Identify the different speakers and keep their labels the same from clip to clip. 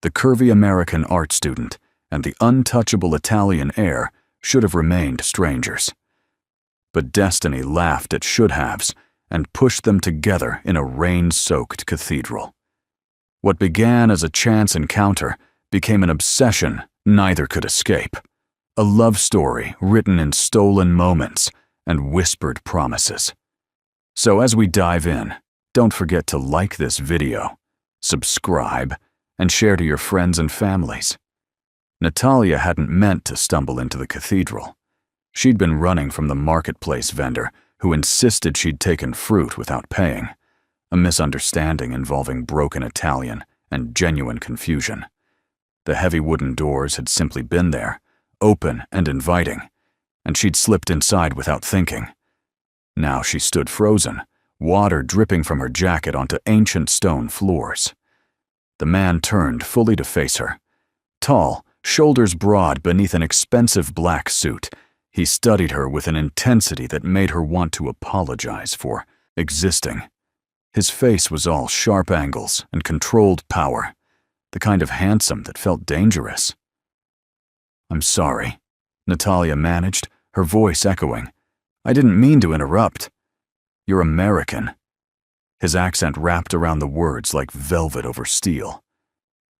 Speaker 1: The curvy American art student and the untouchable Italian heir should have remained strangers. But destiny laughed at should-haves and pushed them together in a rain-soaked cathedral. What began as a chance encounter became an obsession neither could escape. A love story written in stolen moments and whispered promises. So as we dive in, don't forget to like this video, subscribe, and share to your friends and families. Natalia hadn't meant to stumble into the cathedral. She'd been running from the marketplace vendor who insisted she'd taken fruit without paying, a misunderstanding involving broken Italian and genuine confusion. The heavy wooden doors had simply been there, open and inviting, and she'd slipped inside without thinking. Now she stood frozen, water dripping from her jacket onto ancient stone floors. The man turned fully to face her. Tall, shoulders broad beneath an expensive black suit, he studied her with an intensity that made her want to apologize for existing. His face was all sharp angles and controlled power, the kind of handsome that felt dangerous. "I'm sorry," Natalia managed, her voice echoing. "I didn't mean to interrupt. You're American." His accent wrapped around the words like velvet over steel.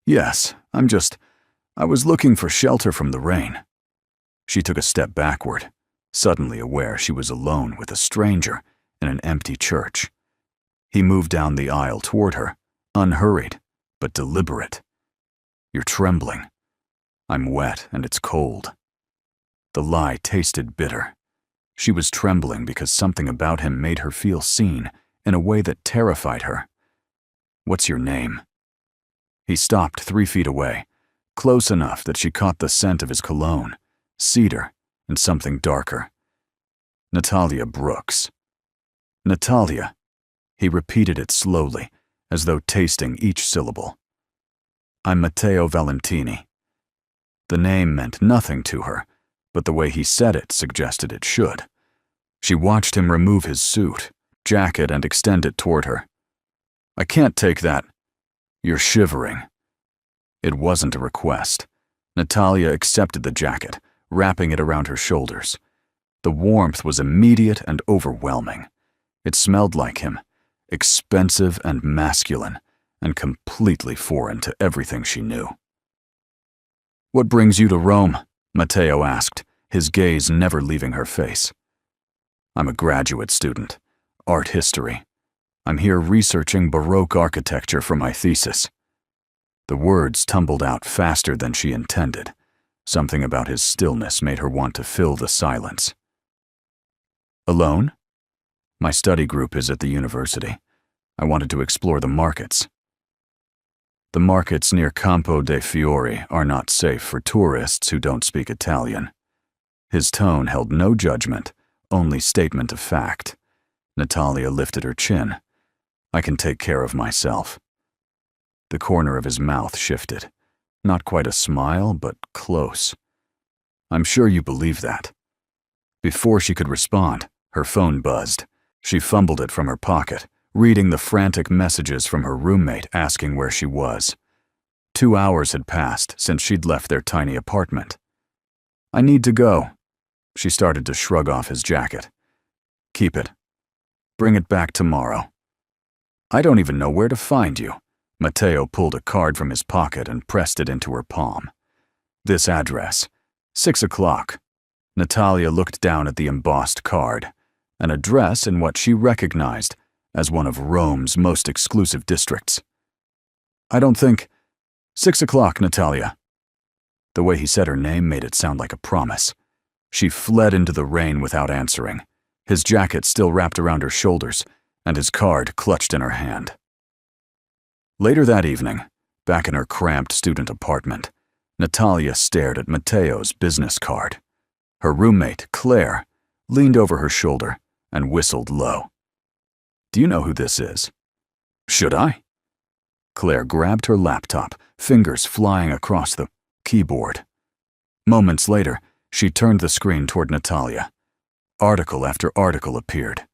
Speaker 1: "Yes, I was looking for shelter from the rain." She took a step backward, suddenly aware she was alone with a stranger in an empty church. He moved down the aisle toward her, unhurried, but deliberate. "You're trembling." "I'm wet and it's cold." The lie tasted bitter. She was trembling because something about him made her feel seen in a way that terrified her. "What's your name?" He stopped 3 feet away, close enough that she caught the scent of his cologne, cedar, and something darker. "Natalia Brooks." "Natalia." He repeated it slowly, as though tasting each syllable. "I'm Matteo Valentini." The name meant nothing to her, but the way he said it suggested it should. She watched him remove his suit, jacket, and extend it toward her. "I can't take that." "You're shivering." It wasn't a request. Natalia accepted the jacket, wrapping it around her shoulders. The warmth was immediate and overwhelming. It smelled like him, expensive and masculine, and completely foreign to everything she knew. "What brings you to Rome?" Matteo asked, his gaze never leaving her face. "I'm a graduate student, art history. I'm here researching Baroque architecture for my thesis." The words tumbled out faster than she intended. Something about his stillness made her want to fill the silence. "Alone?" "My study group is at the university. I wanted to explore the markets." "The markets near Campo dei Fiori are not safe for tourists who don't speak Italian." His tone held no judgment, only statement of fact. Natalia lifted her chin. "I can take care of myself." The corner of his mouth shifted. Not quite a smile, but close. "I'm sure you believe that." Before she could respond, her phone buzzed. She fumbled it from her pocket, reading the frantic messages from her roommate asking where she was. 2 hours had passed since she'd left their tiny apartment. "I need to go." She started to shrug off his jacket. "Keep it. Bring it back tomorrow." "I don't even know where to find you." Matteo pulled a card from his pocket and pressed it into her palm. "This address, 6 o'clock. Natalia looked down at the embossed card, an address in what she recognized as one of Rome's most exclusive districts. "I don't think— 6 o'clock, Natalia." The way he said her name made it sound like a promise. She fled into the rain without answering, his jacket still wrapped around her shoulders and his card clutched in her hand. Later that evening, back in her cramped student apartment, Natalia stared at Matteo's business card. Her roommate, Claire, leaned over her shoulder and whistled low. "Do you know who this is?" "Should I?" Claire grabbed her laptop, fingers flying across the keyboard. Moments later, she turned the screen toward Natalia. Article after article appeared.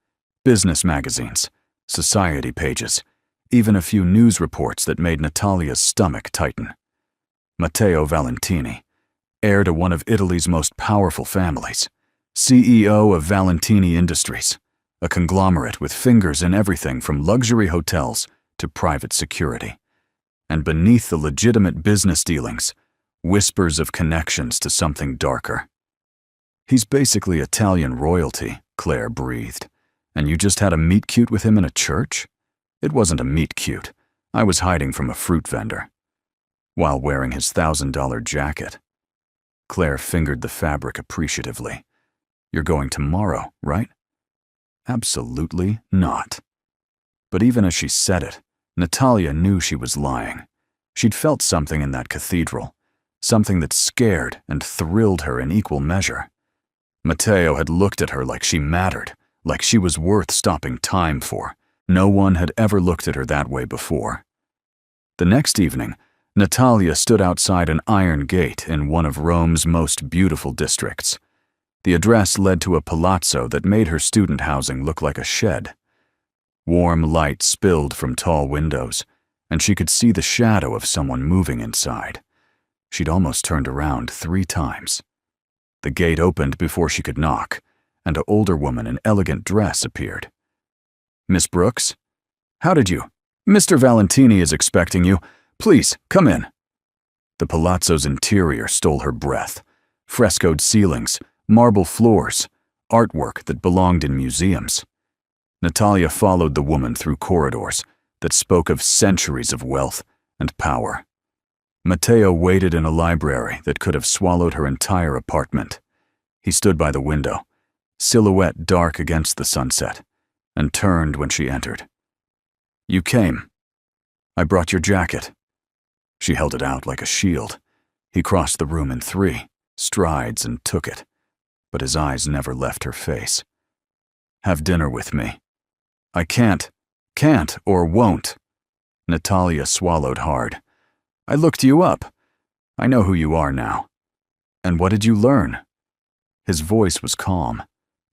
Speaker 1: Business magazines, society pages, even a few news reports that made Natalia's stomach tighten. Matteo Valentini, heir to one of Italy's most powerful families, CEO of Valentini Industries, a conglomerate with fingers in everything from luxury hotels to private security. And beneath the legitimate business dealings, whispers of connections to something darker. He's basically Italian royalty, Claire breathed. And you just had a meet-cute with him in a church? It wasn't a meet-cute. I was hiding from a fruit vendor. While wearing his $1,000 jacket. Claire fingered the fabric appreciatively. You're going tomorrow, right? Absolutely not. But even as she said it, Natalia knew she was lying. She'd felt something in that cathedral, something that scared and thrilled her in equal measure. Matteo had looked at her like she mattered, like she was worth stopping time for. No one had ever looked at her that way before. The next evening, Natalia stood outside an iron gate in one of Rome's most beautiful districts. The address led to a palazzo that made her student housing look like a shed. Warm light spilled from tall windows, and she could see the shadow of someone moving inside. She'd almost turned around 3 times. The gate opened before she could knock, and an older woman in elegant dress appeared. Miss Brooks? How did you? Mr. Valentini is expecting you. Please, come in. The palazzo's interior stole her breath. Frescoed ceilings, marble floors, artwork that belonged in museums. Natalia followed the woman through corridors that spoke of centuries of wealth and power. Matteo waited in a library that could have swallowed her entire apartment. He stood by the window, silhouette dark against the sunset, and turned when she entered. You came. I brought your jacket. She held it out like a shield. He crossed the room in 3 strides and took it, but his eyes never left her face. Have dinner with me. I can't or won't. Natalia swallowed hard. I looked you up. I know who you are now. And what did you learn? His voice was calm,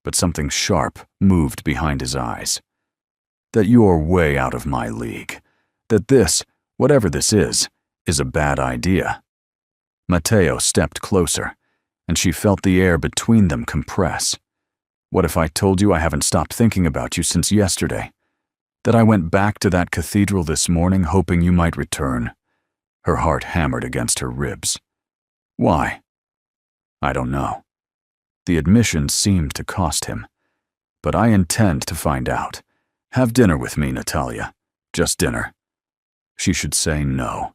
Speaker 1: but something sharp moved behind his eyes. That you're way out of my league. That this, whatever this is a bad idea. Matteo stepped closer, and she felt the air between them compress. What if I told you I haven't stopped thinking about you since yesterday? That I went back to that cathedral this morning hoping you might return? Her heart hammered against her ribs. Why? I don't know. The admission seemed to cost him. But I intend to find out. Have dinner with me, Natalia. Just dinner. She should say no.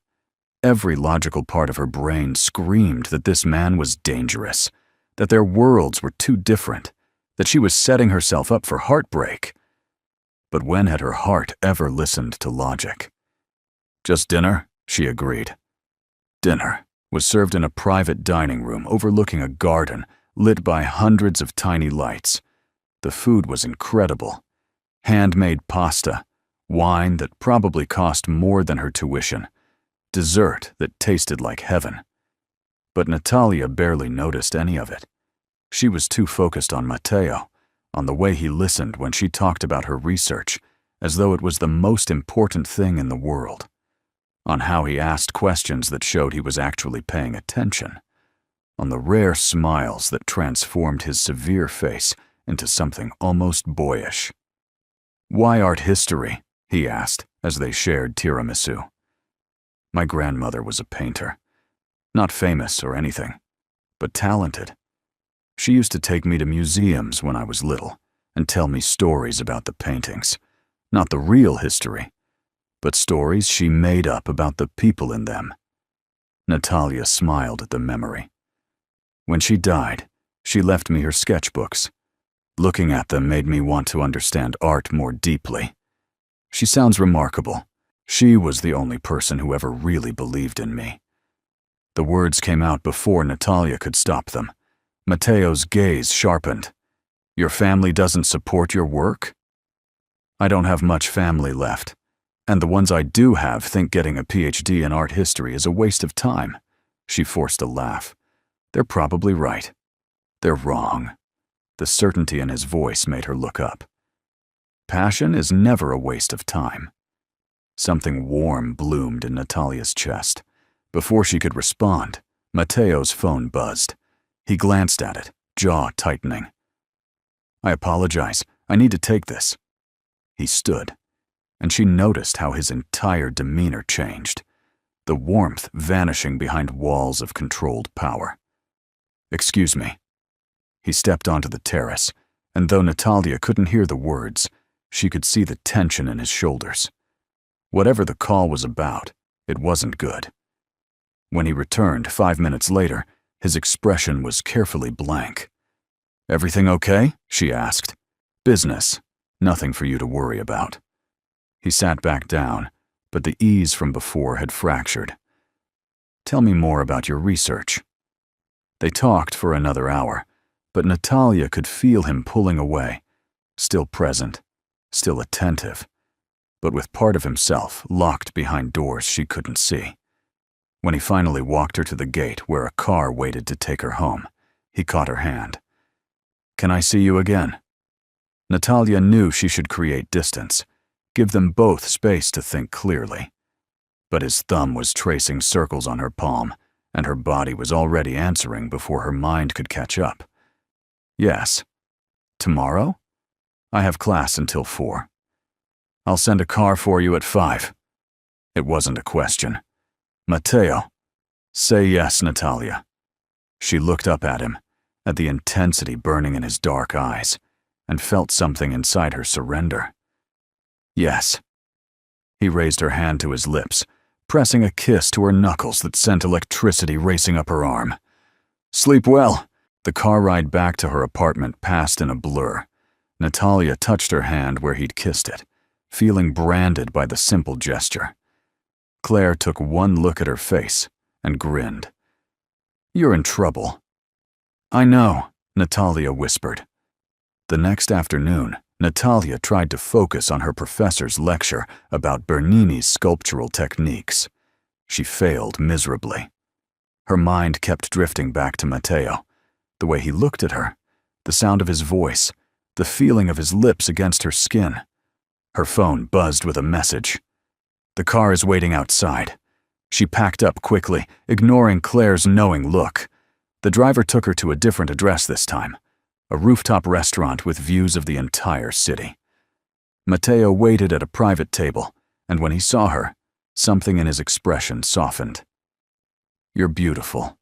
Speaker 1: Every logical part of her brain screamed that this man was dangerous, that their worlds were too different, that she was setting herself up for heartbreak. But when had her heart ever listened to logic? Just dinner, she agreed. Dinner was served in a private dining room overlooking a garden lit by hundreds of tiny lights. The food was incredible. Handmade pasta, wine that probably cost more than her tuition, dessert that tasted like heaven. But Natalia barely noticed any of it. She was too focused on Matteo, on the way he listened when she talked about her research, as though it was the most important thing in the world, on how he asked questions that showed he was actually paying attention, on the rare smiles that transformed his severe face into something almost boyish. Why art history? He asked as they shared tiramisu. My grandmother was a painter, not famous or anything, but talented. She used to take me to museums when I was little and tell me stories about the paintings, not the real history, but stories she made up about the people in them. Natalia smiled at the memory. When she died, she left me her sketchbooks. Looking at them made me want to understand art more deeply. She sounds remarkable. She was the only person who ever really believed in me. The words came out before Natalia could stop them. Matteo's gaze sharpened. Your family doesn't support your work? I don't have much family left, and the ones I do have think getting a PhD in art history is a waste of time. She forced a laugh. They're probably right. They're wrong. The certainty in his voice made her look up. Passion is never a waste of time. Something warm bloomed in Natalia's chest, Before she could respond, Matteo's phone buzzed. He glanced at it, jaw tightening. "I apologize. I need to take this." He stood, and she noticed how his entire demeanor changed, the warmth vanishing behind walls of controlled power. "Excuse me." He stepped onto the terrace, and though Natalia couldn't hear the words, she could see the tension in his shoulders. Whatever the call was about, it wasn't good. When he returned 5 minutes later, his expression was carefully blank. "Everything okay?" she asked. "Business. Nothing for you to worry about." He sat back down, but the ease from before had fractured. "Tell me more about your research." They talked for another hour, but Natalia could feel him pulling away, still present, still attentive, but with part of himself locked behind doors she couldn't see. When he finally walked her to the gate where a car waited to take her home, he caught her hand. "Can I see you again?" Natalia knew she should create distance, give them both space to think clearly. But his thumb was tracing circles on her palm, and her body was already answering before her mind could catch up. "Yes. Tomorrow? I have class until 4. I'll send a car for you at 5. It wasn't a question. "Matteo." "Say yes, Natalia." She looked up at him, at the intensity burning in his dark eyes, and felt something inside her surrender. "Yes." He raised her hand to his lips, pressing a kiss to her knuckles that sent electricity racing up her arm. "Sleep well." The car ride back to her apartment passed in a blur. Natalia touched her hand where he'd kissed it, feeling branded by the simple gesture. Claire took one look at her face and grinned. "You're in trouble." "I know," Natalia whispered. The next afternoon, Natalia tried to focus on her professor's lecture about Bernini's sculptural techniques. She failed miserably. Her mind kept drifting back to Matteo, the way he looked at her, the sound of his voice, the feeling of his lips against her skin. Her phone buzzed with a message. "The car is waiting outside." She packed up quickly, ignoring Claire's knowing look. The driver took her to a different address this time, a rooftop restaurant with views of the entire city. Matteo waited at a private table, and when he saw her, something in his expression softened. "You're beautiful."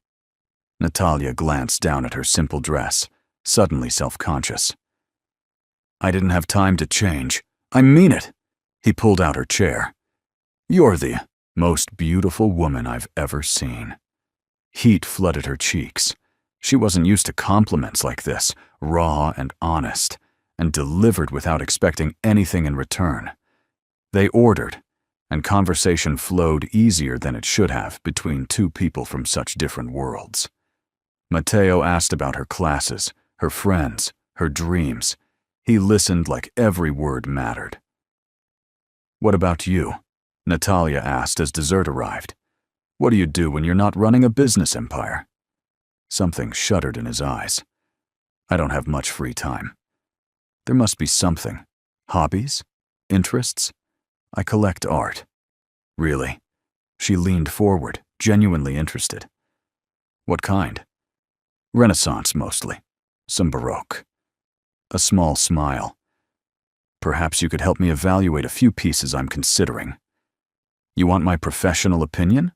Speaker 1: Natalia glanced down at her simple dress, suddenly self-conscious. "I didn't have time to change. I mean it." He pulled out her chair. "You're the most beautiful woman I've ever seen." Heat flooded her cheeks. She wasn't used to compliments like this, raw and honest, and delivered without expecting anything in return. They ordered, and conversation flowed easier than it should have between two people from such different worlds. Matteo asked about her classes, her friends, her dreams. He listened like every word mattered. "What about you?" Natalia asked as dessert arrived. "What do you do when you're not running a business empire?" Something shuddered in his eyes. "I don't have much free time." "There must be something. Hobbies? Interests?" "I collect art." "Really?" She leaned forward, genuinely interested. "What kind?" "Renaissance mostly. Some Baroque." A small smile. "Perhaps you could help me evaluate a few pieces I'm considering." "You want my professional opinion?"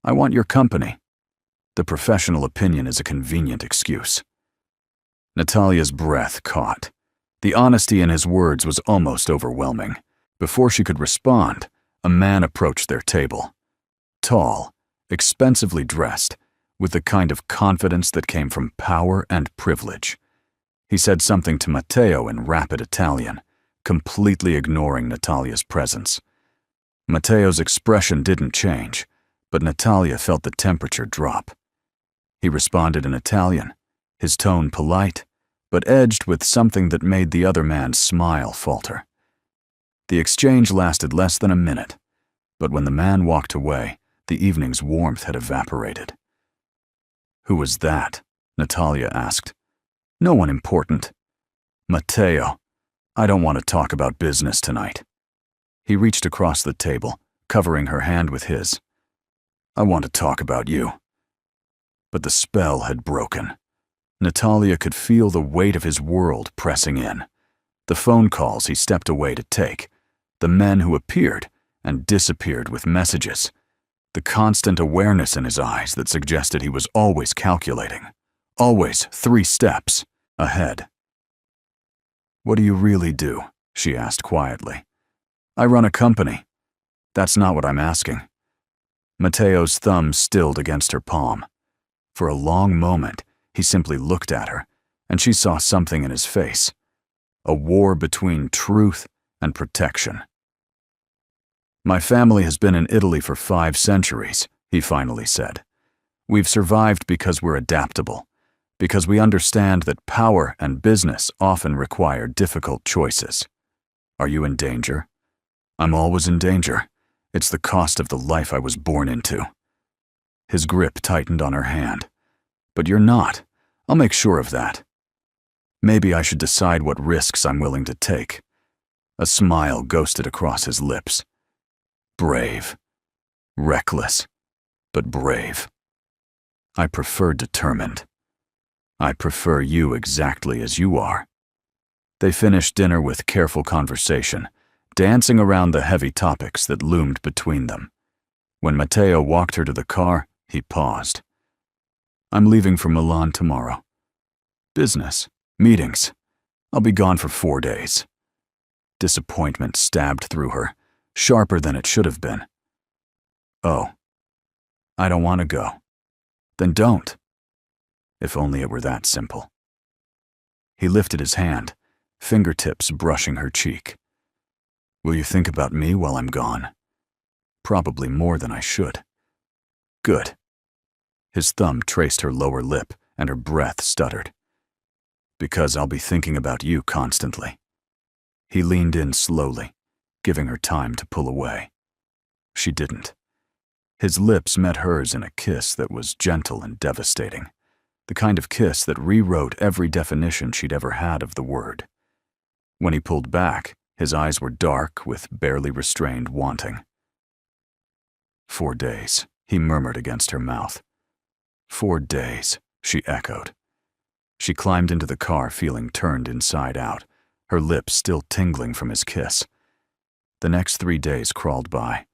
Speaker 1: "I want your company." The professional opinion is a convenient excuse. Natalia's breath caught. The honesty in his words was almost overwhelming. Before she could respond, a man approached their table. Tall, expensively dressed, with the kind of confidence that came from power and privilege. He said something to Matteo in rapid Italian, completely ignoring Natalia's presence. Matteo's expression didn't change, but Natalia felt the temperature drop. He responded in Italian, his tone polite, but edged with something that made the other man's smile falter. The exchange lasted less than a minute, but when the man walked away, the evening's warmth had evaporated. "Who was that?" Natalia asked. "No one important." "Matteo, I don't want to talk about business tonight." He reached across the table, covering her hand with his. I want to talk about you." But the spell had broken. Natalia could feel the weight of his world pressing in. The phone calls he stepped away to take, the men who appeared and disappeared with messages, the constant awareness in his eyes that suggested he was always calculating, always 3 steps ahead. "What do you really do?" she asked quietly. "I run a company." "That's not what I'm asking." Mateo's thumb stilled against her palm. For a long moment, he simply looked at her, and she saw something in his face. A war between truth and protection. "My family has been in Italy for 5 centuries, he finally said. "We've survived because we're adaptable, because we understand that power and business often require difficult choices. Are you in danger?" "I'm always in danger. It's the cost of the life I was born into." His grip tightened on her hand. "But you're not. I'll make sure of that. Maybe I should decide what risks I'm willing to take." A smile ghosted across his lips. "Brave. Reckless, but brave." "I prefer determined. I prefer you exactly as you are." They finished dinner with careful conversation, dancing around the heavy topics that loomed between them. When Matteo walked her to the car, he paused. "I'm leaving for Milan tomorrow. Business, meetings. I'll be gone for 4 days." Disappointment stabbed through her, sharper than it should have been. "Oh, I don't want to go." "Then don't." If only it were that simple. He lifted his hand, fingertips brushing her cheek. "Will you think about me while I'm gone?" "Probably more than I should." "Good." His thumb traced her lower lip, and her breath stuttered. "Because I'll be thinking about you constantly." He leaned in slowly, giving her time to pull away. She didn't. His lips met hers in a kiss that was gentle and devastating, the kind of kiss that rewrote every definition she'd ever had of the word. When he pulled back, his eyes were dark with barely restrained wanting. 4 days, he murmured against her mouth. 4 days, she echoed. She climbed into the car feeling turned inside out, her lips still tingling from his kiss. The next 3 days crawled by.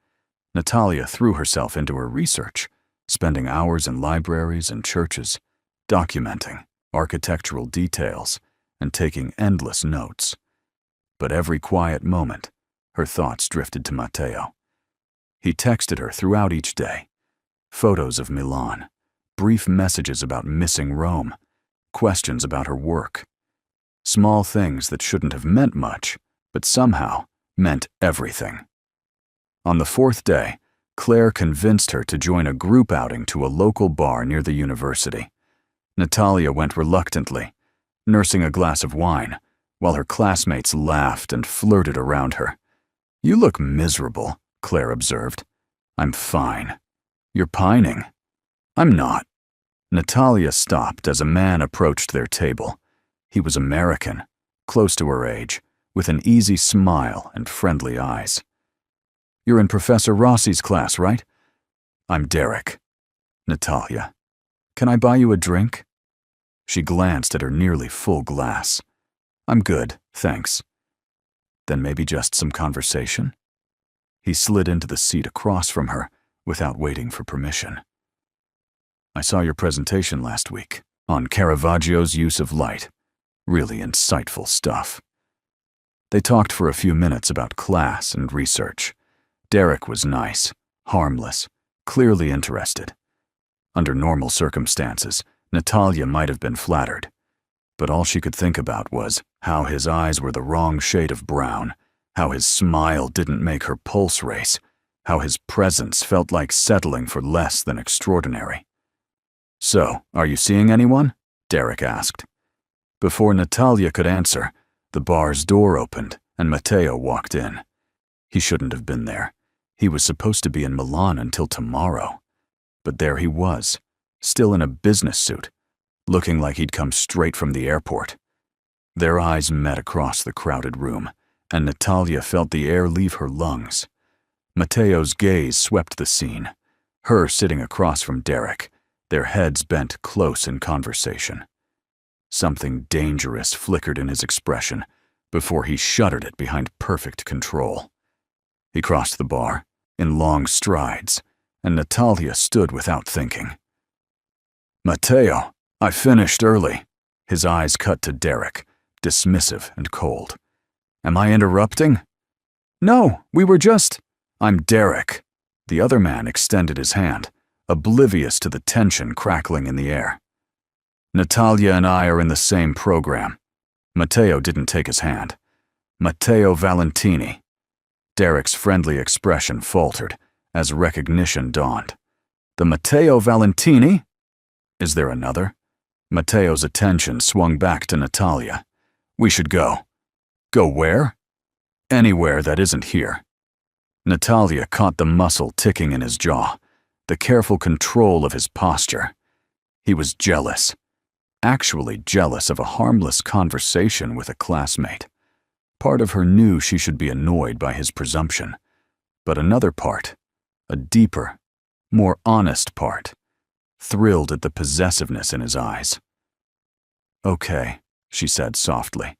Speaker 1: Natalia threw herself into her research, spending hours in libraries and churches, documenting architectural details and taking endless notes. But every quiet moment, her thoughts drifted to Matteo. He texted her throughout each day. Photos of Milan, brief messages about missing Rome, questions about her work. Small things that shouldn't have meant much, but somehow meant everything. On the 4th day, Claire convinced her to join a group outing to a local bar near the university. Natalia went reluctantly, nursing a glass of wine, while her classmates laughed and flirted around her. "You look miserable," Claire observed. "I'm fine." "You're pining." "I'm not." Natalia stopped as a man approached their table. He was American, close to her age, with an easy smile and friendly eyes. "You're in Professor Rossi's class, right?" "I'm Derek." "Natalia, can I buy you a drink?" She glanced at her nearly full glass. "I'm good, thanks." "Then maybe just some conversation?" He slid into the seat across from her without waiting for permission. "I saw your presentation last week on Caravaggio's use of light. Really insightful stuff." They talked for a few minutes about class and research. Derek was nice, harmless, clearly interested. Under normal circumstances, Natalia might have been flattered, but all she could think about was how his eyes were the wrong shade of brown, how his smile didn't make her pulse race, how his presence felt like settling for less than extraordinary. "So, are you seeing anyone?" Derek asked. Before Natalia could answer, the bar's door opened and Matteo walked in. He shouldn't have been there. He was supposed to be in Milan until tomorrow. But there he was, still in a business suit, looking like he'd come straight from the airport. Their eyes met across the crowded room, and Natalia felt the air leave her lungs. Matteo's gaze swept the scene, her sitting across from Derek, their heads bent close in conversation. Something dangerous flickered in his expression before he shuttered it behind perfect control. He crossed the bar in long strides, and Natalia stood without thinking. "Matteo, I finished early." His eyes cut to Derek, dismissive and cold. "Am I interrupting?" "No, we were just—" "I'm Derek." The other man extended his hand, oblivious to the tension crackling in the air. "Natalia and I are in the same program." Matteo didn't take his hand. "Matteo Valentini." Derek's friendly expression faltered as recognition dawned. "The Matteo Valentini? Is there another?" Matteo's attention swung back to Natalia. "We should go." "Go where?" "Anywhere that isn't here." Natalia caught the muscle ticking in his jaw, the careful control of his posture. He was jealous, actually jealous of a harmless conversation with a classmate. Part of her knew she should be annoyed by his presumption, but another part, a deeper, more honest part, thrilled at the possessiveness in his eyes. "Okay," she said softly.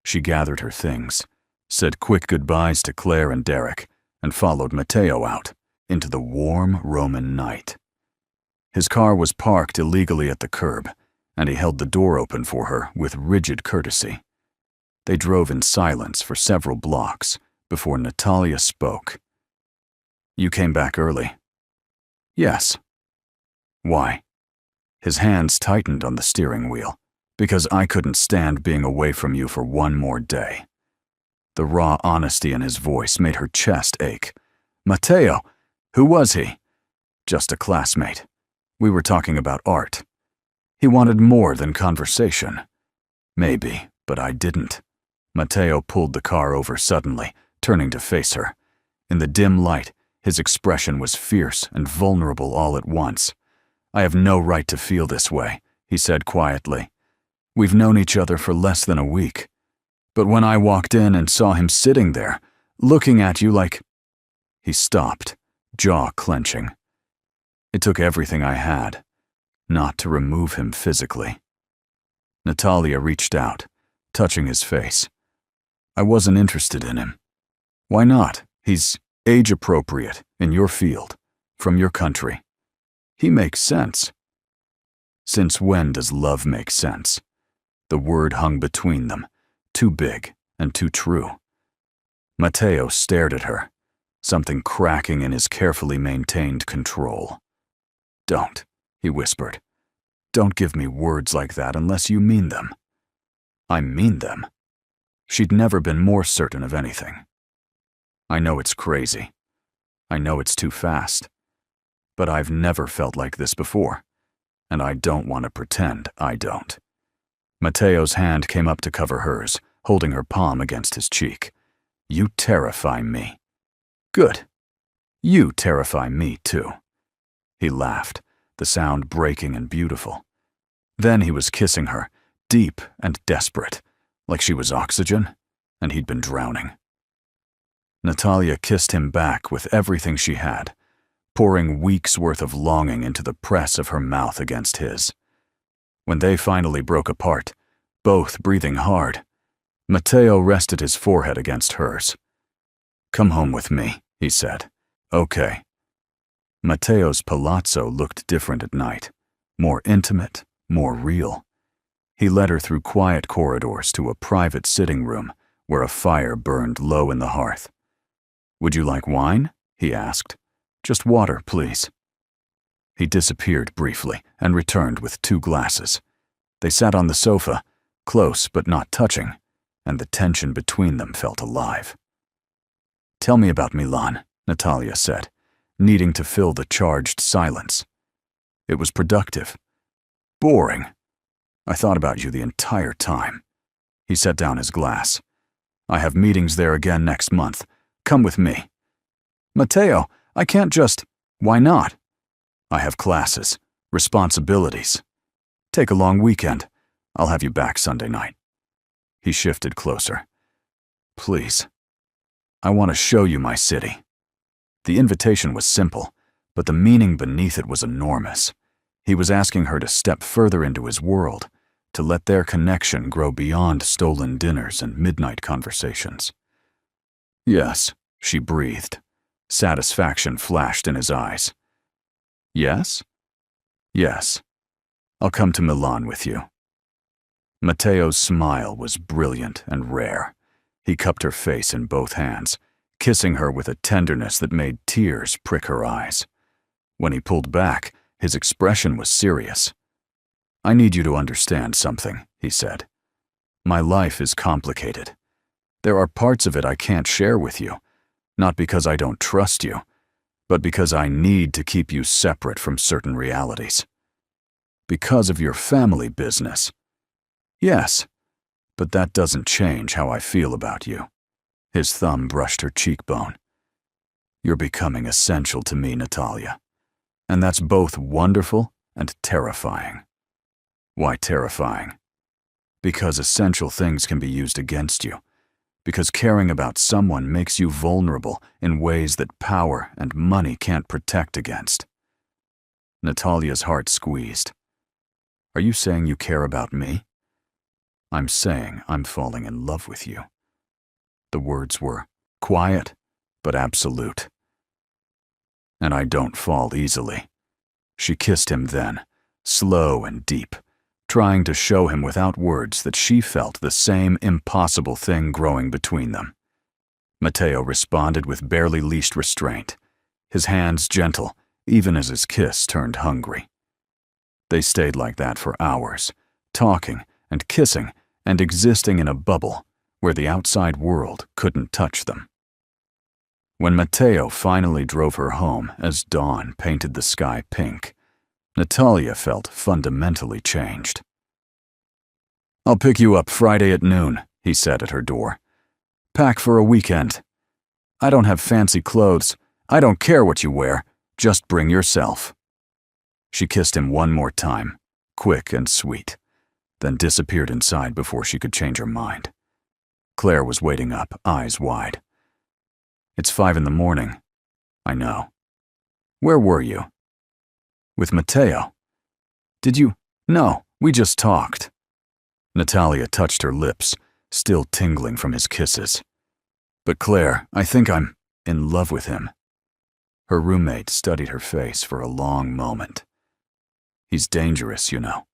Speaker 1: She gathered her things, said quick goodbyes to Claire and Derek, and followed Matteo out into the warm Roman night. His car was parked illegally at the curb, and he held the door open for her with rigid courtesy. They drove in silence for several blocks before Natalia spoke. "You came back early." "Yes." "Why?" His hands tightened on the steering wheel. "Because I couldn't stand being away from you for one more day." The raw honesty in his voice made her chest ache. "Matteo, who was he?" "Just a classmate. We were talking about art." "He wanted more than conversation." "Maybe, but I didn't." Matteo pulled the car over suddenly, turning to face her. In the dim light, his expression was fierce and vulnerable all at once. "I have no right to feel this way," he said quietly. "We've known each other for less than a week. But when I walked in and saw him sitting there, looking at you like—" He stopped, jaw clenching. "It took everything I had, not to remove him physically." Natalia reached out, touching his face. "I wasn't interested in him." "Why not? He's age-appropriate, in your field, from your country. He makes sense." Since when does love make sense? The word hung between them, too big and too true. Matteo stared at her, something cracking in his carefully maintained control. "Don't," he whispered. "Don't give me words like that unless you mean them." "I mean them." She'd never been more certain of anything. "I know it's crazy. I know it's too fast. But I've never felt like this before, and I don't want to pretend I don't." Matteo's hand came up to cover hers, holding her palm against his cheek. "You terrify me." "Good. You terrify me, too." He laughed, the sound breaking and beautiful. Then he was kissing her, deep and desperate, like she was oxygen, and he'd been drowning. Natalia kissed him back with everything she had, pouring weeks' worth of longing into the press of her mouth against his. When they finally broke apart, both breathing hard, Matteo rested his forehead against hers. "Come home with me," he said. "Okay." Matteo's palazzo looked different at night, more intimate, more real. He led her through quiet corridors to a private sitting room where a fire burned low in the hearth. "Would you like wine?" he asked. "Just water, please." He disappeared briefly and returned with 2 glasses. They sat on the sofa, close but not touching, and the tension between them felt alive. "Tell me about Milan," Natalia said, needing to fill the charged silence. "It was productive. Boring. I thought about you the entire time." He set down his glass. "I have meetings there again next month. Come with me." "Matteo, I can't just—" "Why not?" "I have classes, responsibilities. Take a long weekend. I'll have you back Sunday night." He shifted closer. "Please. I want to show you my city." The invitation was simple, but the meaning beneath it was enormous. He was asking her to step further into his world, to let their connection grow beyond stolen dinners and midnight conversations. "Yes," she breathed. Satisfaction flashed in his eyes. "Yes?" "Yes. I'll come to Milan with you." Matteo's smile was brilliant and rare. He cupped her face in both hands, kissing her with a tenderness that made tears prick her eyes. When he pulled back, his expression was serious. "I need you to understand something," he said. "My life is complicated. There are parts of it I can't share with you, not because I don't trust you, but because I need to keep you separate from certain realities. Because of your family business. Yes, but that doesn't change how I feel about you." His thumb brushed her cheekbone. "You're becoming essential to me, Natalia. And that's both wonderful and terrifying." "Why terrifying?" "Because essential things can be used against you. Because caring about someone makes you vulnerable in ways that power and money can't protect against." Natalia's heart squeezed. "Are you saying you care about me?" "I'm saying I'm falling in love with you." The words were quiet, but absolute. "And I don't fall easily." She kissed him then, slow and deep, trying to show him without words that she felt the same impossible thing growing between them. Matteo responded with barely least restraint, his hands gentle, even as his kiss turned hungry. They stayed like that for hours, talking and kissing and existing in a bubble where the outside world couldn't touch them. When Matteo finally drove her home as dawn painted the sky pink, Natalia felt fundamentally changed. "I'll pick you up Friday at noon," he said at her door. "Pack for a weekend. I don't have fancy clothes. I don't care what you wear. Just bring yourself." She kissed him one more time, quick and sweet, then disappeared inside before she could change her mind. Claire was waiting up, eyes wide. "It's 5 in the morning." "I know." "Where were you?" "With Matteo." "Did you?" "No, we just talked." Natalia touched her lips, still tingling from his kisses. "But Claire, I think I'm in love with him." Her roommate studied her face for a long moment. "He's dangerous, you know.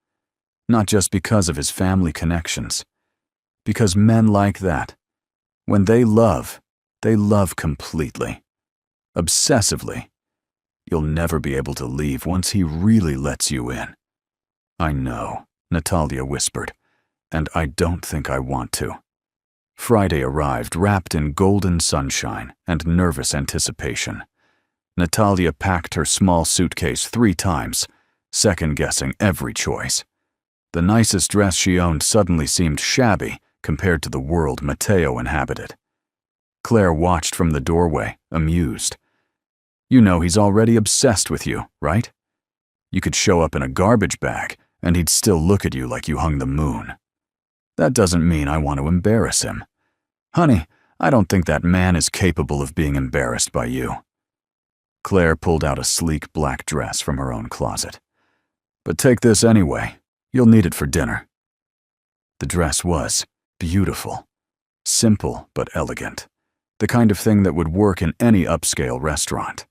Speaker 1: Not just because of his family connections. Because men like that, when they love completely. Obsessively. You'll never be able to leave once he really lets you in." "I know," Natalia whispered, "and I don't think I want to." Friday arrived wrapped in golden sunshine and nervous anticipation. Natalia packed her small suitcase 3 times, second-guessing every choice. The nicest dress she owned suddenly seemed shabby compared to the world Matteo inhabited. Claire watched from the doorway, amused. "You know he's already obsessed with you, right? You could show up in a garbage bag, and he'd still look at you like you hung the moon. That doesn't mean I want to embarrass him. Honey, I don't think that man is capable of being embarrassed by you." Claire pulled out a sleek black dress from her own closet. "But take this anyway. You'll need it for dinner." The dress was beautiful, simple but elegant, the kind of thing that would work in any upscale restaurant.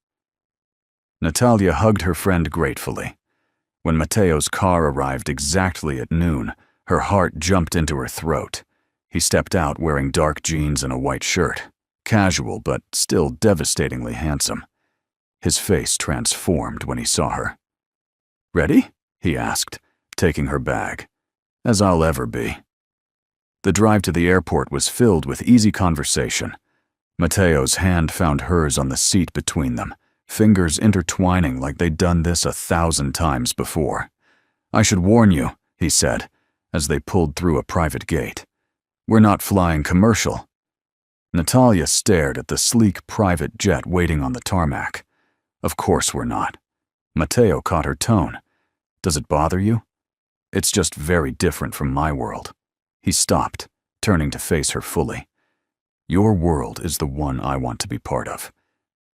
Speaker 1: Natalia hugged her friend gratefully. When Matteo's car arrived exactly at noon, her heart jumped into her throat. He stepped out wearing dark jeans and a white shirt, casual but still devastatingly handsome. His face transformed when he saw her. "Ready?" he asked, taking her bag. "As I'll ever be." The drive to the airport was filled with easy conversation. Matteo's hand found hers on the seat between them, fingers intertwining like they'd done this 1,000 times before. "I should warn you," he said, as they pulled through a private gate. "We're not flying commercial." Natalia stared at the sleek private jet waiting on the tarmac. "Of course we're not." Matteo caught her tone. "Does it bother you?" "It's just very different from my world." He stopped, turning to face her fully. "Your world is the one I want to be part of.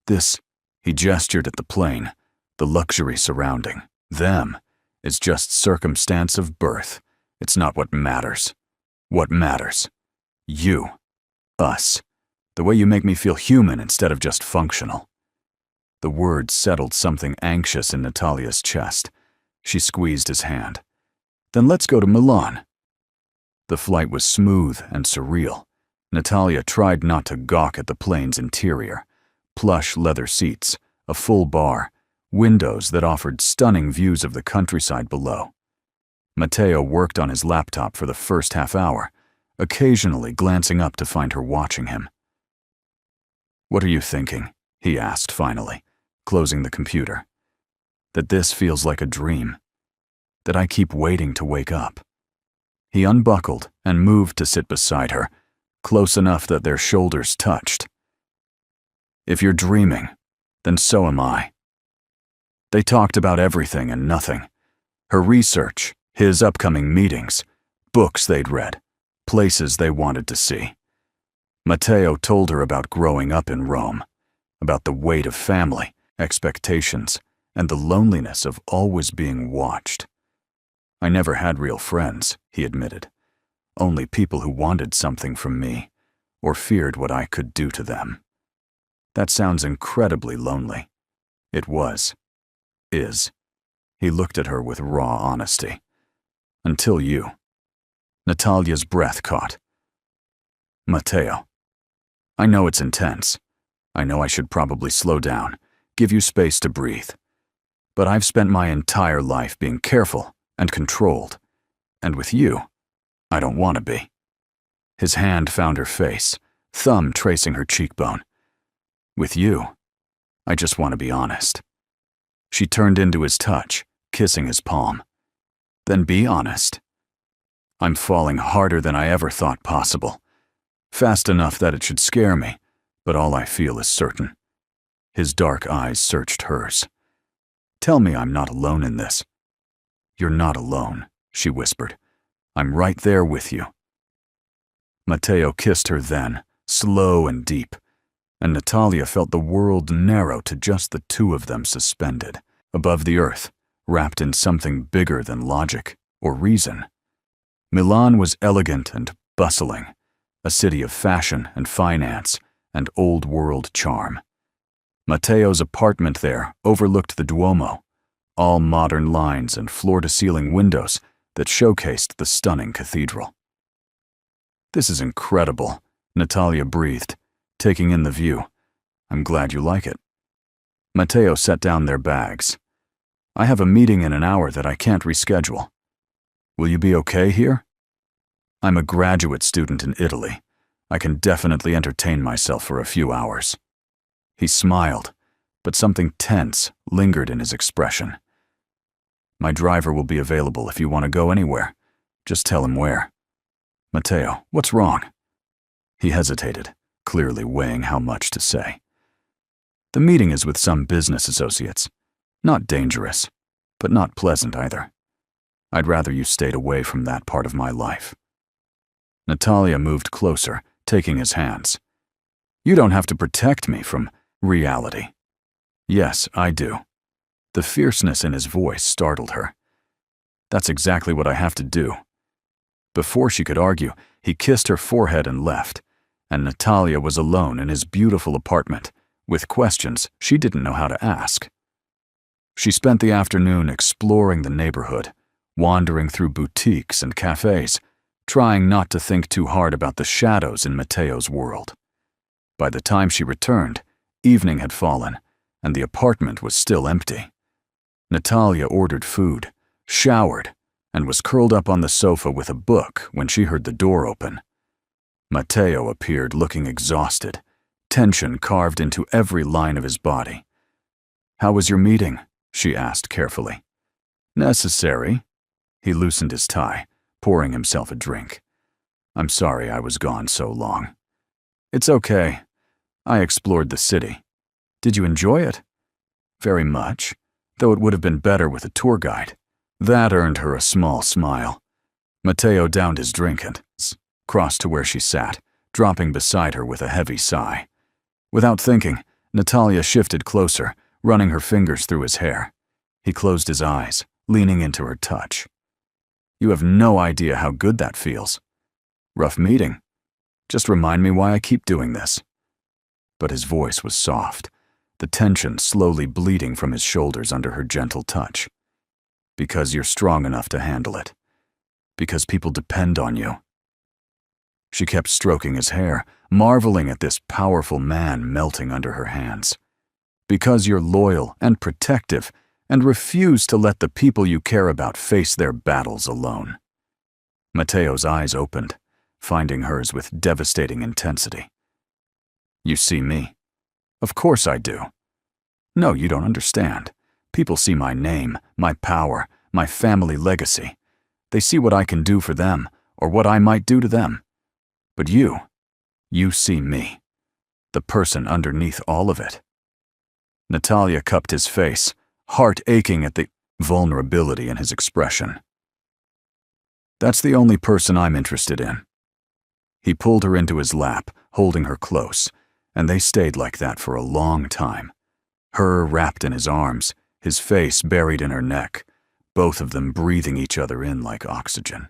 Speaker 1: This," he gestured at the plane, The luxury surrounding them is just circumstance of birth. It's not what matters. What matters? You. Us. The way you make me feel human instead of just functional. The words settled something anxious in Natalia's chest. She squeezed his hand. Then let's go to Milan. The flight was smooth and surreal. Natalia tried not to gawk at the plane's interior. Plush leather seats, a full bar, windows that offered stunning views of the countryside below. Matteo worked on his laptop for the first half hour, occasionally glancing up to find her watching him. "What are you thinking?" he asked finally, closing the computer. "That this feels like a dream. That I keep waiting to wake up." He unbuckled and moved to sit beside her, close enough that their shoulders touched. "If you're dreaming, then so am I." They talked about everything and nothing. Her research, his upcoming meetings, books they'd read, places they wanted to see. Matteo told her about growing up in Rome, about the weight of family, expectations, and the loneliness of always being watched. "I never had real friends," he admitted. "Only people who wanted something from me, or feared what I could do to them." "That sounds incredibly lonely." It was. Is. He looked at her with raw honesty. "Until you." Natalia's breath caught. "Matteo, I know it's intense. I know I should probably slow down, give you space to breathe. But I've spent my entire life being careful and controlled. And with you, I don't want to be." His hand found her face, thumb tracing her cheekbone. "With you, I just want to be honest." She turned into his touch, kissing his palm. "Then be honest." "I'm falling harder than I ever thought possible. Fast enough that it should scare me, but all I feel is certain." His dark eyes searched hers. "Tell me I'm not alone in this." "You're not alone," she whispered. "I'm right there with you." Matteo kissed her then, slow and deep, and Natalia felt the world narrow to just the two of them suspended, above the earth, wrapped in something bigger than logic or reason. Milan was elegant and bustling, a city of fashion and finance and old-world charm. Matteo's apartment there overlooked the Duomo, all modern lines and floor-to-ceiling windows that showcased the stunning cathedral. "This is incredible," Natalia breathed, taking in the view. "I'm glad you like it." Matteo set down their bags. "I have a meeting in an hour that I can't reschedule. Will you be okay here?" "I'm a graduate student in Italy. I can definitely entertain myself for a few hours." He smiled, but something tense lingered in his expression. "My driver will be available if you want to go anywhere. Just tell him where." "Matteo, what's wrong?" He hesitated, clearly weighing how much to say. "The meeting is with some business associates. Not dangerous, but not pleasant either. I'd rather you stayed away from that part of my life." Natalia moved closer, taking his hands. "You don't have to protect me from reality." "Yes, I do." The fierceness in his voice startled her. "That's exactly what I have to do." Before she could argue, he kissed her forehead and left, and Natalia was alone in his beautiful apartment, with questions she didn't know how to ask. She spent the afternoon exploring the neighborhood, wandering through boutiques and cafes, trying not to think too hard about the shadows in Matteo's world. By the time she returned, evening had fallen, and the apartment was still empty. Natalia ordered food, showered, and was curled up on the sofa with a book when she heard the door open. Matteo appeared looking exhausted, tension carved into every line of his body. "How was your meeting?" she asked carefully. "Necessary." He loosened his tie, pouring himself a drink. "I'm sorry I was gone so long." "It's okay. I explored the city. Did you enjoy it?" "Very much, though it would have been better with a tour guide." That earned her a small smile. Matteo downed his drink and crossed to where she sat, dropping beside her with a heavy sigh. Without thinking, Natalia shifted closer, running her fingers through his hair. He closed his eyes, leaning into her touch. You have no idea how good that feels. Rough meeting. Just remind me why I keep doing this. But his voice was soft, the tension slowly bleeding from his shoulders under her gentle touch. Because you're strong enough to handle it. Because people depend on you. She kept stroking his hair, marveling at this powerful man melting under her hands. Because you're loyal and protective and refuse to let the people you care about face their battles alone. Mateo's eyes opened, finding hers with devastating intensity. You see me? Of course I do. No, you don't understand. People see my name, my power, my family legacy. They see what I can do for them, or what I might do to them. But you see me, the person underneath all of it. Natalia cupped his face, heart aching at the vulnerability in his expression. That's the only person I'm interested in. He pulled her into his lap, holding her close, and they stayed like that for a long time. Her wrapped in his arms, his face buried in her neck, both of them breathing each other in like oxygen.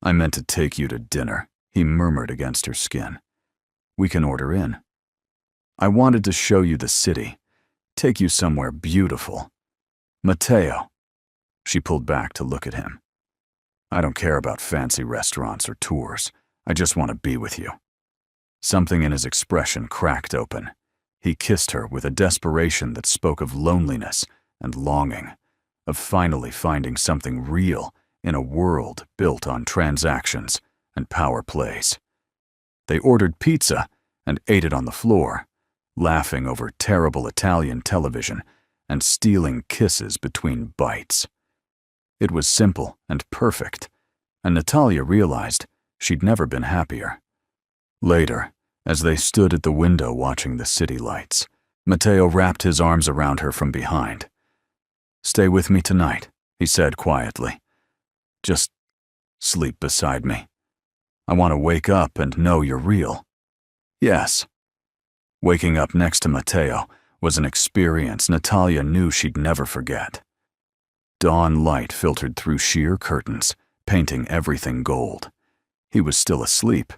Speaker 1: I meant to take you to dinner, he murmured against her skin. We can order in. I wanted to show you the city, take you somewhere beautiful. Mateo. She pulled back to look at him. I don't care about fancy restaurants or tours. I just want to be with you. Something in his expression cracked open. He kissed her with a desperation that spoke of loneliness and longing, of finally finding something real in a world built on transactions and power plays. They ordered pizza and ate it on the floor, laughing over terrible Italian television and stealing kisses between bites. It was simple and perfect, and Natalia realized she'd never been happier. Later, as they stood at the window watching the city lights, Mateo wrapped his arms around her from behind. Stay with me tonight, he said quietly. Just sleep beside me. I want to wake up and know you're real. Yes. Waking up next to Mateo was an experience Natalia knew she'd never forget. Dawn light filtered through sheer curtains, painting everything gold. He was still asleep,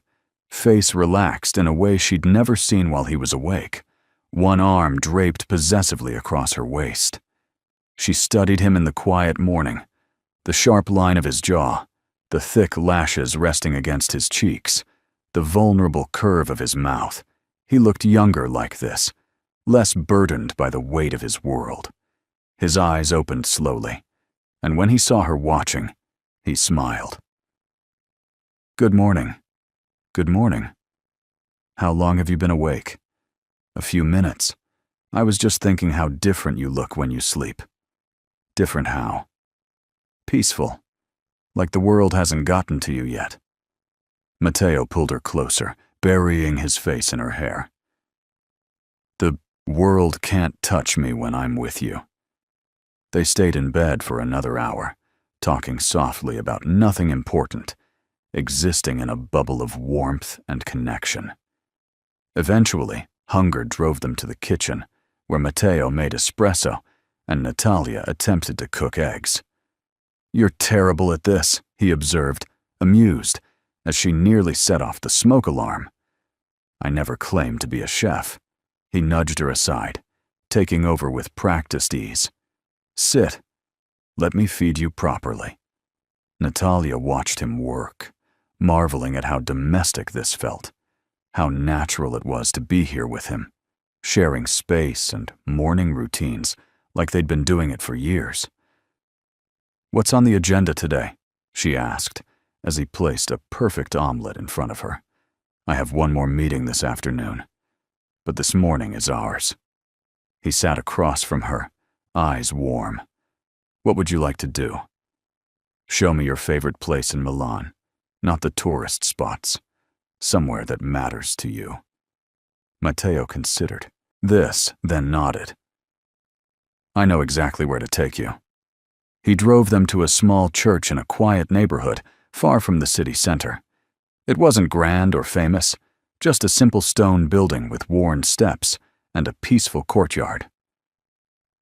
Speaker 1: face relaxed in a way she'd never seen while he was awake, one arm draped possessively across her waist. She studied him in the quiet morning, the sharp line of his jaw, the thick lashes resting against his cheeks, the vulnerable curve of his mouth. He looked younger like this, less burdened by the weight of his world. His eyes opened slowly, and when he saw her watching, he smiled. Good morning. Good morning. How long have you been awake? A few minutes. I was just thinking how different you look when you sleep. Different how? Peaceful. Like the world hasn't gotten to you yet. Mateo pulled her closer, burying his face in her hair. The world can't touch me when I'm with you. They stayed in bed for another hour, talking softly about nothing important, existing in a bubble of warmth and connection. Eventually, hunger drove them to the kitchen, where Mateo made espresso and Natalia attempted to cook eggs. You're terrible at this, he observed, amused, as she nearly set off the smoke alarm. I never claimed to be a chef. He nudged her aside, taking over with practiced ease. Sit. Let me feed you properly. Natalia watched him work, marveling at how domestic this felt, how natural it was to be here with him, sharing space and morning routines like they'd been doing it for years. What's on the agenda today? She asked, as he placed a perfect omelet in front of her. I have one more meeting this afternoon, but this morning is ours. He sat across from her, eyes warm. What would you like to do? Show me your favorite place in Milan, not the tourist spots, somewhere that matters to you. Mateo considered. This, then nodded. I know exactly where to take you. He drove them to a small church in a quiet neighborhood, far from the city center. It wasn't grand or famous, just a simple stone building with worn steps and a peaceful courtyard.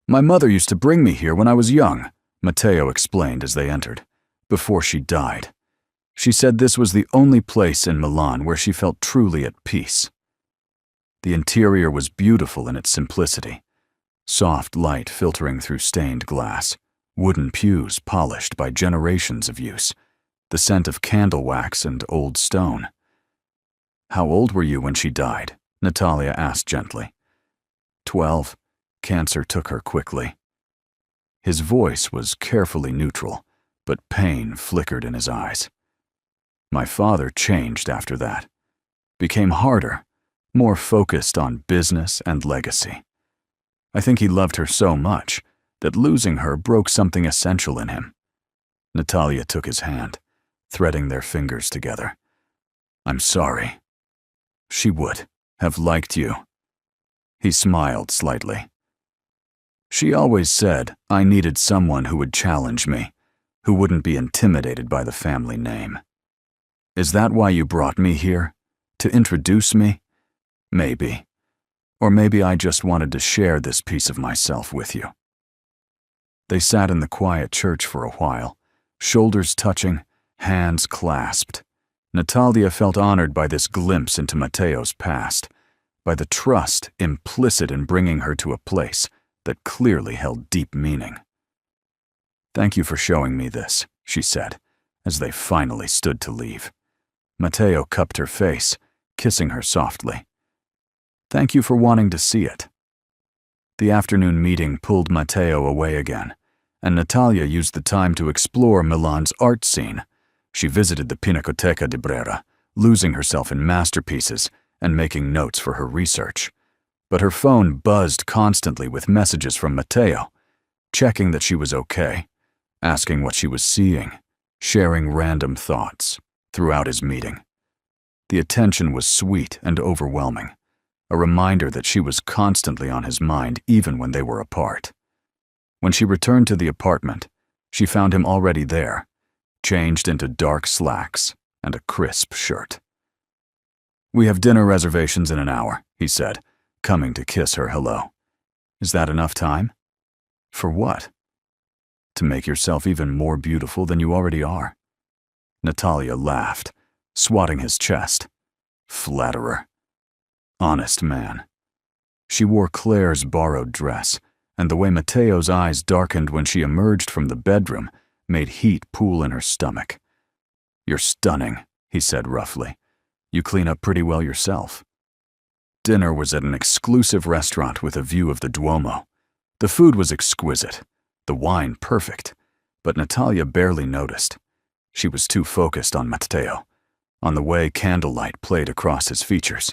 Speaker 1: My mother used to bring me here when I was young, Matteo explained as they entered, before she died. She said this was the only place in Milan where she felt truly at peace. The interior was beautiful in its simplicity. Soft light filtering through stained glass, wooden pews polished by generations of use, the scent of candle wax and old stone. How old were you when she died? Natalia asked gently. 12. Cancer took her quickly. His voice was carefully neutral, but pain flickered in his eyes. My father changed after that, became harder, more focused on business and legacy. I think he loved her so much that losing her broke something essential in him. Natalia took his hand, threading their fingers together. I'm sorry. She would have liked you. He smiled slightly. She always said I needed someone who would challenge me, who wouldn't be intimidated by the family name. Is that why you brought me here? To introduce me? Maybe. Or maybe I just wanted to share this piece of myself with you. They sat in the quiet church for a while, shoulders touching, hands clasped. Natalia felt honored by this glimpse into Matteo's past, by the trust implicit in bringing her to a place that clearly held deep meaning. Thank you for showing me this, she said, as they finally stood to leave. Matteo cupped her face, kissing her softly. Thank you for wanting to see it. The afternoon meeting pulled Matteo away again, and Natalia used the time to explore Milan's art scene. She visited the Pinacoteca di Brera, losing herself in masterpieces and making notes for her research. But her phone buzzed constantly with messages from Matteo, checking that she was okay, asking what she was seeing, sharing random thoughts throughout his meeting. The attention was sweet and overwhelming, a reminder that she was constantly on his mind even when they were apart. When she returned to the apartment, she found him already there, changed into dark slacks and a crisp shirt. We have dinner reservations in an hour, he said, coming to kiss her hello. Is that enough time? For what? To make yourself even more beautiful than you already are. Natalia laughed, swatting his chest. Flatterer. Honest man. She wore Claire's borrowed dress, and the way Matteo's eyes darkened when she emerged from the bedroom made heat pool in her stomach. You're stunning, he said roughly. You clean up pretty well yourself. Dinner was at an exclusive restaurant with a view of the Duomo. The food was exquisite, the wine perfect, but Natalia barely noticed. She was too focused on Matteo, on the way candlelight played across his features,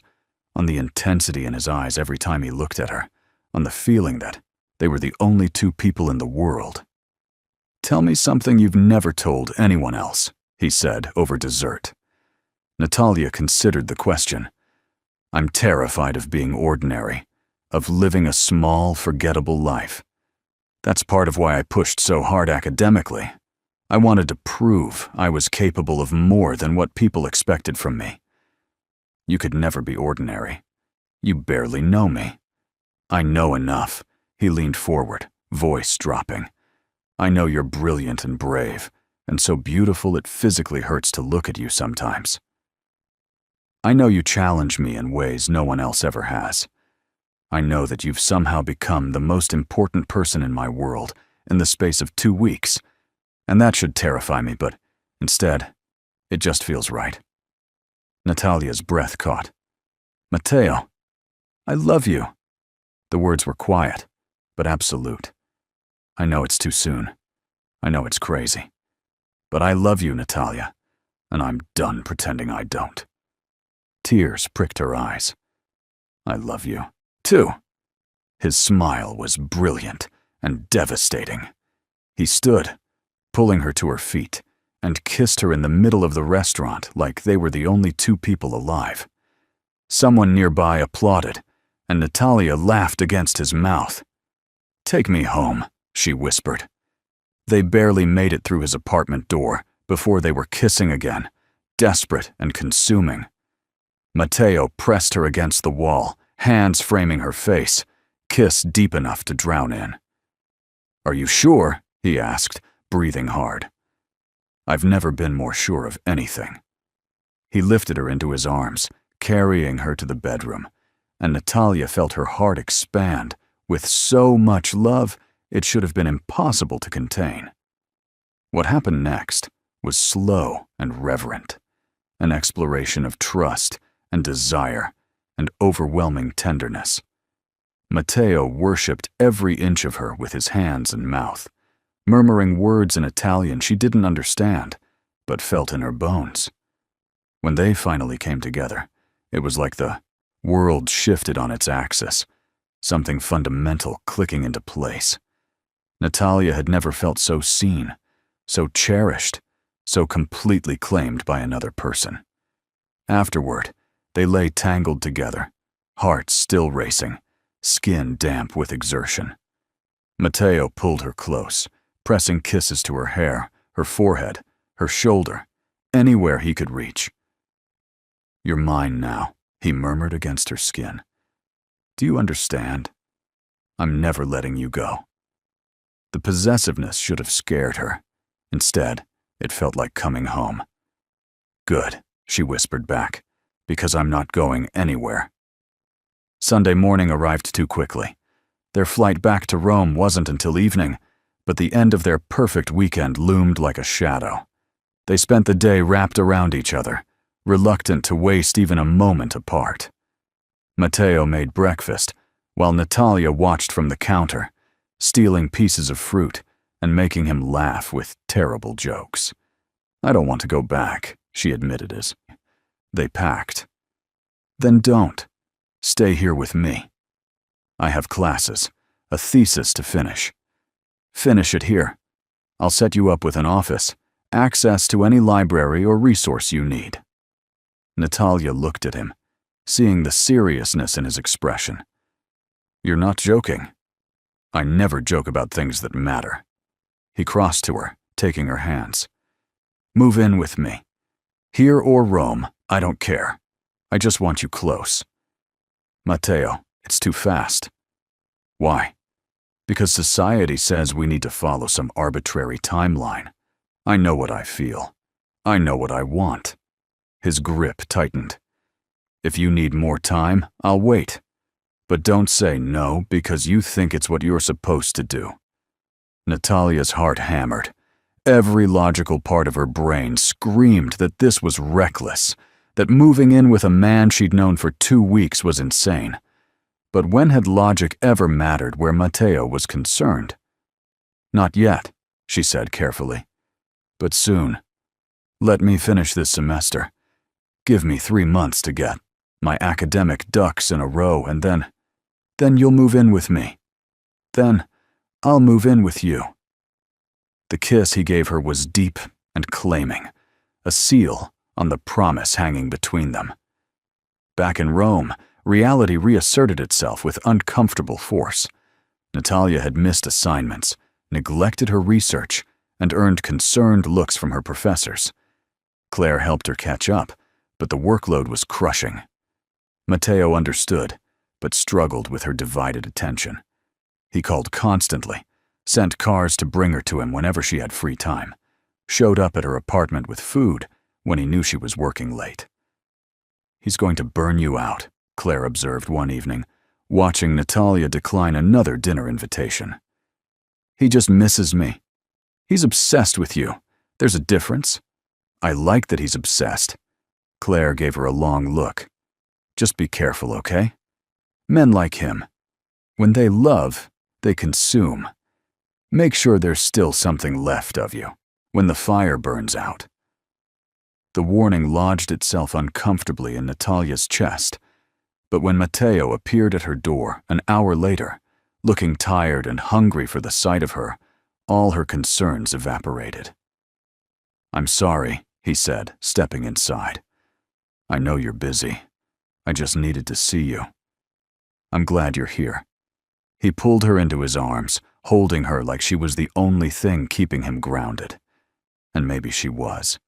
Speaker 1: on the intensity in his eyes every time he looked at her, on the feeling that they were the only two people in the world. Tell me something you've never told anyone else, he said over dessert. Natalia considered the question. I'm terrified of being ordinary, of living a small, forgettable life. That's part of why I pushed so hard academically. I wanted to prove I was capable of more than what people expected from me. You could never be ordinary. You barely know me. I know enough. He leaned forward, voice dropping. I know you're brilliant and brave, and so beautiful it physically hurts to look at you sometimes. I know you challenge me in ways no one else ever has. I know that you've somehow become the most important person in my world in the space of 2 weeks, and that should terrify me, but instead, it just feels right. Natalia's breath caught. Matteo, I love you. The words were quiet, but absolute. I know it's too soon. I know it's crazy. But I love you, Natalia, and I'm done pretending I don't. Tears pricked her eyes. I love you, too. His smile was brilliant and devastating. He stood, pulling her to her feet, and kissed her in the middle of the restaurant like they were the only two people alive. Someone nearby applauded, and Natalia laughed against his mouth. Take me home, she whispered. They barely made it through his apartment door before they were kissing again, desperate and consuming. Matteo pressed her against the wall, hands framing her face, kiss deep enough to drown in. "Are you sure?" he asked, breathing hard. "I've never been more sure of anything." He lifted her into his arms, carrying her to the bedroom, and Natalia felt her heart expand with so much love it should have been impossible to contain. What happened next was slow and reverent, an exploration of trust and desire and overwhelming tenderness. Matteo worshipped every inch of her with his hands and mouth, murmuring words in Italian she didn't understand, but felt in her bones. When they finally came together, it was like the world shifted on its axis, something fundamental clicking into place. Natalia had never felt so seen, so cherished, so completely claimed by another person. Afterward, they lay tangled together, hearts still racing, skin damp with exertion. Matteo pulled her close, pressing kisses to her hair, her forehead, her shoulder, anywhere he could reach. "You're mine now," he murmured against her skin. "Do you understand? I'm never letting you go." The possessiveness should have scared her. Instead, it felt like coming home. "Good," she whispered back, "because I'm not going anywhere." Sunday morning arrived too quickly. Their flight back to Rome wasn't until evening, but the end of their perfect weekend loomed like a shadow. They spent the day wrapped around each other, reluctant to waste even a moment apart. Matteo made breakfast, while Natalia watched from the counter, stealing pieces of fruit and making him laugh with terrible jokes. "I don't want to go back," she admitted as they packed. "Then don't. Stay here with me. I have classes, a thesis to finish. Finish it here. I'll set you up with an office, access to any library or resource you need." Natalia looked at him, seeing the seriousness in his expression. "You're not joking." "I never joke about things that matter." He crossed to her, taking her hands. "Move in with me. Here or Rome, I don't care. I just want you close." "Matteo, it's too fast." "Why?" "Because society says we need to follow some arbitrary timeline. I know what I feel. I know what I want." His grip tightened. "If you need more time, I'll wait. But don't say no because you think it's what you're supposed to do." Natalia's heart hammered. Every logical part of her brain screamed that this was reckless, that moving in with a man she'd known for 2 weeks was insane. But when had logic ever mattered where Matteo was concerned? "Not yet," she said carefully. "But soon. Let me finish this semester. Give me 3 months to get my academic ducks in a row, and then you'll move in with me. Then I'll move in with you." The kiss he gave her was deep and claiming, a seal on the promise hanging between them. Back in Rome, reality reasserted itself with uncomfortable force. Natalia had missed assignments, neglected her research, and earned concerned looks from her professors. Claire helped her catch up, but the workload was crushing. Matteo understood, but struggled with her divided attention. He called constantly, sent cars to bring her to him whenever she had free time, showed up at her apartment with food when he knew she was working late. "He's going to burn you out," Claire observed one evening, watching Natalia decline another dinner invitation. "He just misses me. He's obsessed with you. There's a difference." "I like that he's obsessed." Claire gave her a long look. "Just be careful, okay? Men like him, when they love, they consume. Make sure there's still something left of you when the fire burns out." The warning lodged itself uncomfortably in Natalia's chest, but when Matteo appeared at her door an hour later, looking tired and hungry for the sight of her, all her concerns evaporated. "I'm sorry," he said, stepping inside. "I know you're busy. I just needed to see you. I'm glad you're here." He pulled her into his arms, holding her like she was the only thing keeping him grounded. And maybe she was.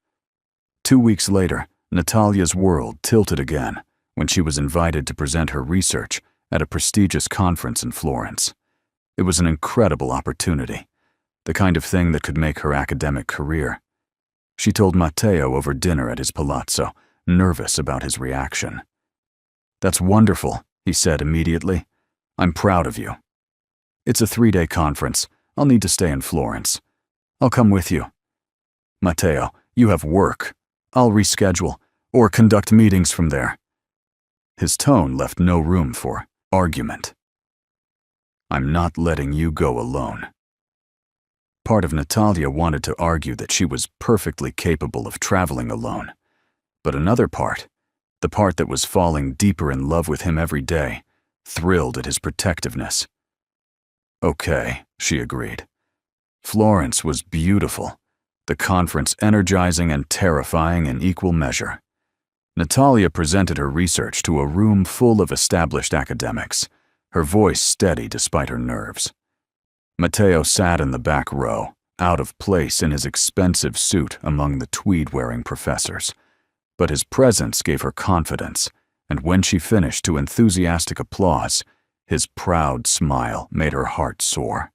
Speaker 1: 2 weeks later, Natalia's world tilted again when she was invited to present her research at a prestigious conference in Florence. It was an incredible opportunity, the kind of thing that could make her academic career. She told Matteo over dinner at his palazzo, nervous about his reaction. "That's wonderful," he said immediately. "I'm proud of you. It's a 3-day conference. I'll need to stay in Florence. I'll come with you. Matteo, you have work. I'll reschedule or conduct meetings from there." His tone left no room for argument. "I'm not letting you go alone." Part of Natalia wanted to argue that she was perfectly capable of traveling alone, but another part, the part that was falling deeper in love with him every day, thrilled at his protectiveness. "Okay," she agreed. Florence was beautiful, the conference energizing and terrifying in equal measure. Natalia presented her research to a room full of established academics, her voice steady despite her nerves. Matteo sat in the back row, out of place in his expensive suit among the tweed-wearing professors. But his presence gave her confidence, and when she finished to enthusiastic applause, his proud smile made her heart soar.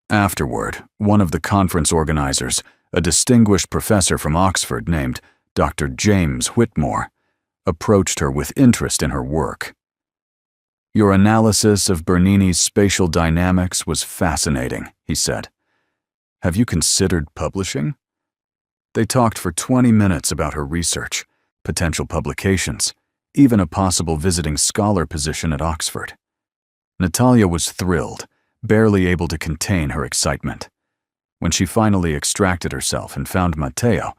Speaker 1: Afterward, one of the conference organizers, a distinguished professor from Oxford named Dr. James Whitmore, approached her with interest in her work. "Your analysis of Bernini's spatial dynamics was fascinating," he said. "Have you considered publishing?" They talked for 20 minutes about her research, potential publications, even a possible visiting scholar position at Oxford. Natalia was thrilled, barely able to contain her excitement. When she finally extracted herself and found Matteo,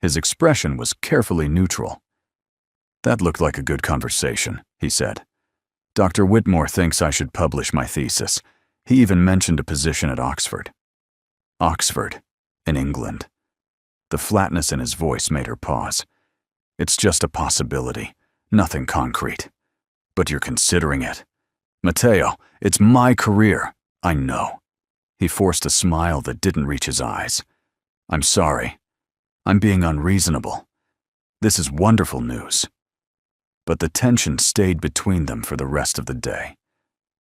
Speaker 1: his expression was carefully neutral. "That looked like a good conversation," he said. "Dr. Whitmore thinks I should publish my thesis. He even mentioned a position at Oxford." Oxford, in England. The flatness in his voice made her pause. "It's just a possibility, nothing concrete. But you're considering it. Matteo, it's my career. I know." He forced a smile that didn't reach his eyes. "I'm sorry. I'm being unreasonable. This is wonderful news." But the tension stayed between them for the rest of the day,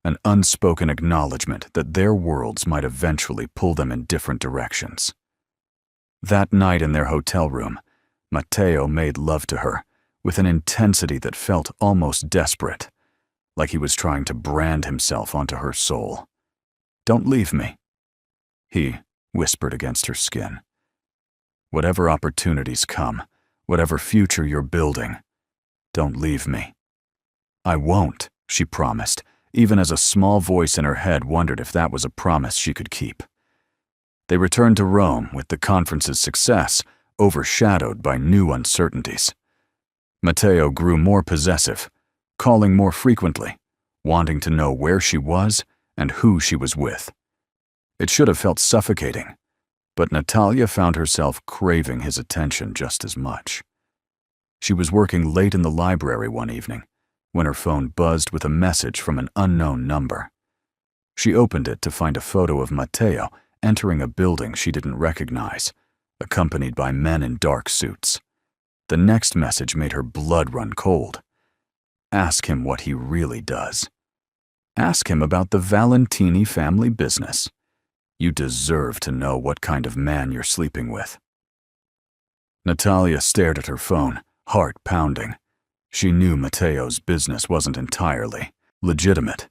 Speaker 1: an unspoken acknowledgement that their worlds might eventually pull them in different directions. That night in their hotel room, Matteo made love to her with an intensity that felt almost desperate, like he was trying to brand himself onto her soul. "Don't leave me," he whispered against her skin. "Whatever opportunities come, whatever future you're building, don't leave me." "I won't," she promised, even as a small voice in her head wondered if that was a promise she could keep. They returned to Rome with the conference's success overshadowed by new uncertainties. Matteo grew more possessive, calling more frequently, wanting to know where she was and who she was with. It should have felt suffocating, but Natalia found herself craving his attention just as much. She was working late in the library one evening when her phone buzzed with a message from an unknown number. She opened it to find a photo of Matteo entering a building she didn't recognize, accompanied by men in dark suits. The next message made her blood run cold. Ask him what he really does. Ask him about the Valentini family business. You deserve to know what kind of man you're sleeping with. Natalia stared at her phone, heart pounding. She knew Matteo's business wasn't entirely legitimate.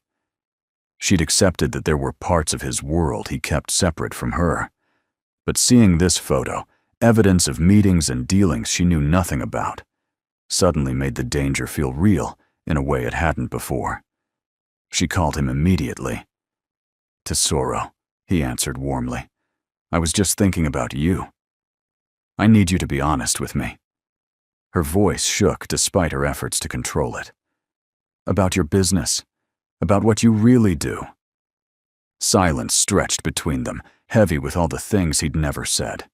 Speaker 1: She'd accepted that there were parts of his world he kept separate from her. But seeing this photo, evidence of meetings and dealings she knew nothing about, suddenly made the danger feel real in a way it hadn't before. She called him immediately. "Tesoro," he answered warmly. "I was just thinking about you. I need you to be honest with me." Her voice shook despite her efforts to control it. "About your business. About what you really do." Silence stretched between them, heavy with all the things he'd never said.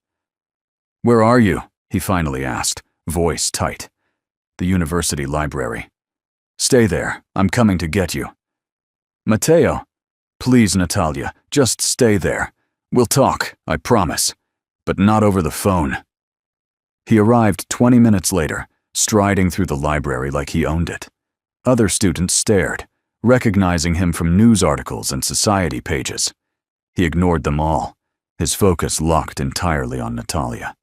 Speaker 1: "Where are you?" he finally asked, voice tight. "The university library." "Stay there. I'm coming to get you." "Matteo." "Please, Natalia, just stay there. We'll talk, I promise. But not over the phone." He arrived 20 minutes later, striding through the library like he owned it. Other students stared, recognizing him from news articles and society pages. He ignored them all, his focus locked entirely on Natalia.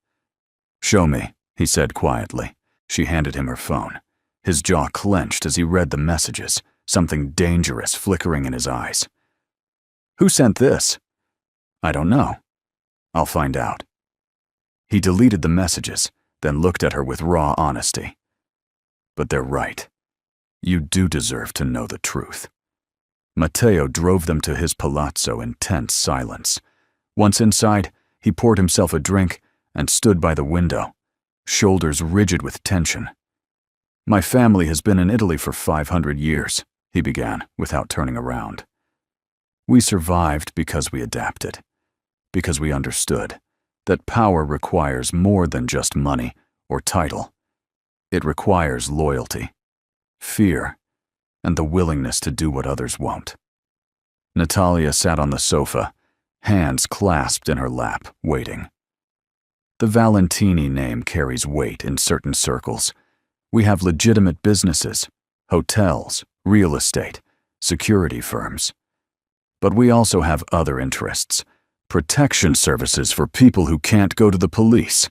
Speaker 1: "Show me," he said quietly. She handed him her phone. His jaw clenched as he read the messages, something dangerous flickering in his eyes. "Who sent this?" "I don't know. I'll find out." He deleted the messages, then looked at her with raw honesty. "But they're right. You do deserve to know the truth." Matteo drove them to his palazzo in tense silence. Once inside, he poured himself a drink and stood by the window, shoulders rigid with tension. "My family has been in Italy for 500 years, he began, without turning around. "We survived because we adapted, because we understood that power requires more than just money or title. It requires loyalty, fear, and the willingness to do what others won't." Natalia sat on the sofa, hands clasped in her lap, waiting. "The Valentini name carries weight in certain circles. We have legitimate businesses, hotels, real estate, security firms. But we also have other interests. Protection services for people who can't go to the police.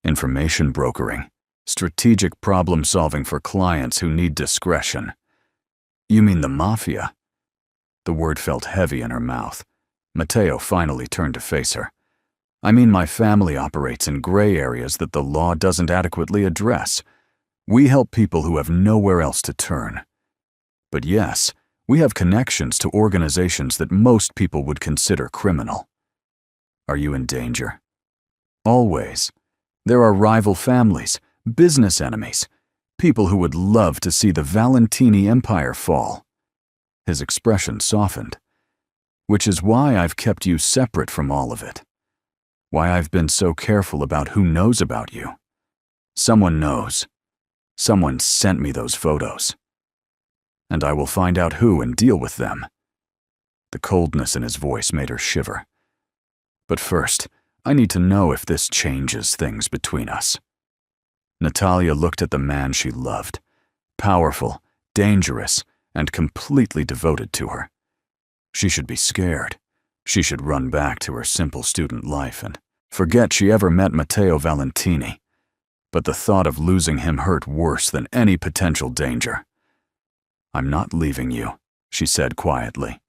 Speaker 1: Information brokering. Strategic problem solving for clients who need discretion." "You mean the Mafia?" The word felt heavy in her mouth. Matteo finally turned to face her. "I mean my family operates in gray areas that the law doesn't adequately address. We help people who have nowhere else to turn. But yes, we have connections to organizations that most people would consider criminal." "Are you in danger?" "Always. There are rival families, business enemies, people who would love to see the Valentini empire fall." His expression softened. "Which is why I've kept you separate from all of it. Why I've been so careful about who knows about you. Someone knows. Someone sent me those photos. And I will find out who and deal with them." The coldness in his voice made her shiver. "But first, I need to know if this changes things between us." Natalia looked at the man she loved, powerful, dangerous, and completely devoted to her. She should be scared. She should run back to her simple student life and forget she ever met Matteo Valentini. But the thought of losing him hurt worse than any potential danger. "I'm not leaving you," she said quietly.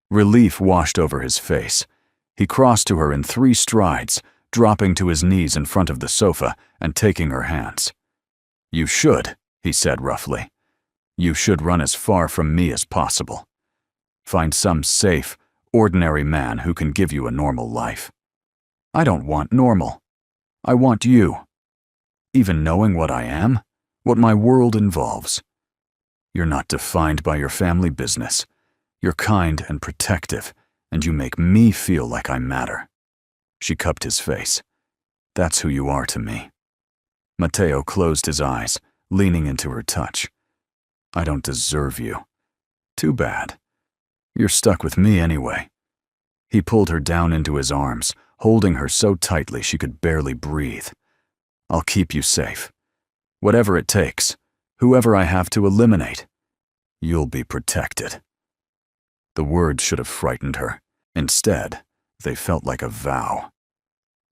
Speaker 1: Relief washed over his face. He crossed to her in 3 strides, dropping to his knees in front of the sofa and taking her hands. "You should," he said roughly. "You should run as far from me as possible. Find some safe, ordinary man who can give you a normal life." "I don't want normal. I want you. Even knowing what I am, what my world involves. You're not defined by your family business. You're kind and protective, and you make me feel like I matter." She cupped his face. "That's who you are to me." Matteo closed his eyes, leaning into her touch. "I don't deserve you. Too bad. You're stuck with me anyway." He pulled her down into his arms, holding her so tightly she could barely breathe. "I'll keep you safe. Whatever it takes, whoever I have to eliminate, you'll be protected." The words should have frightened her. Instead, they felt like a vow.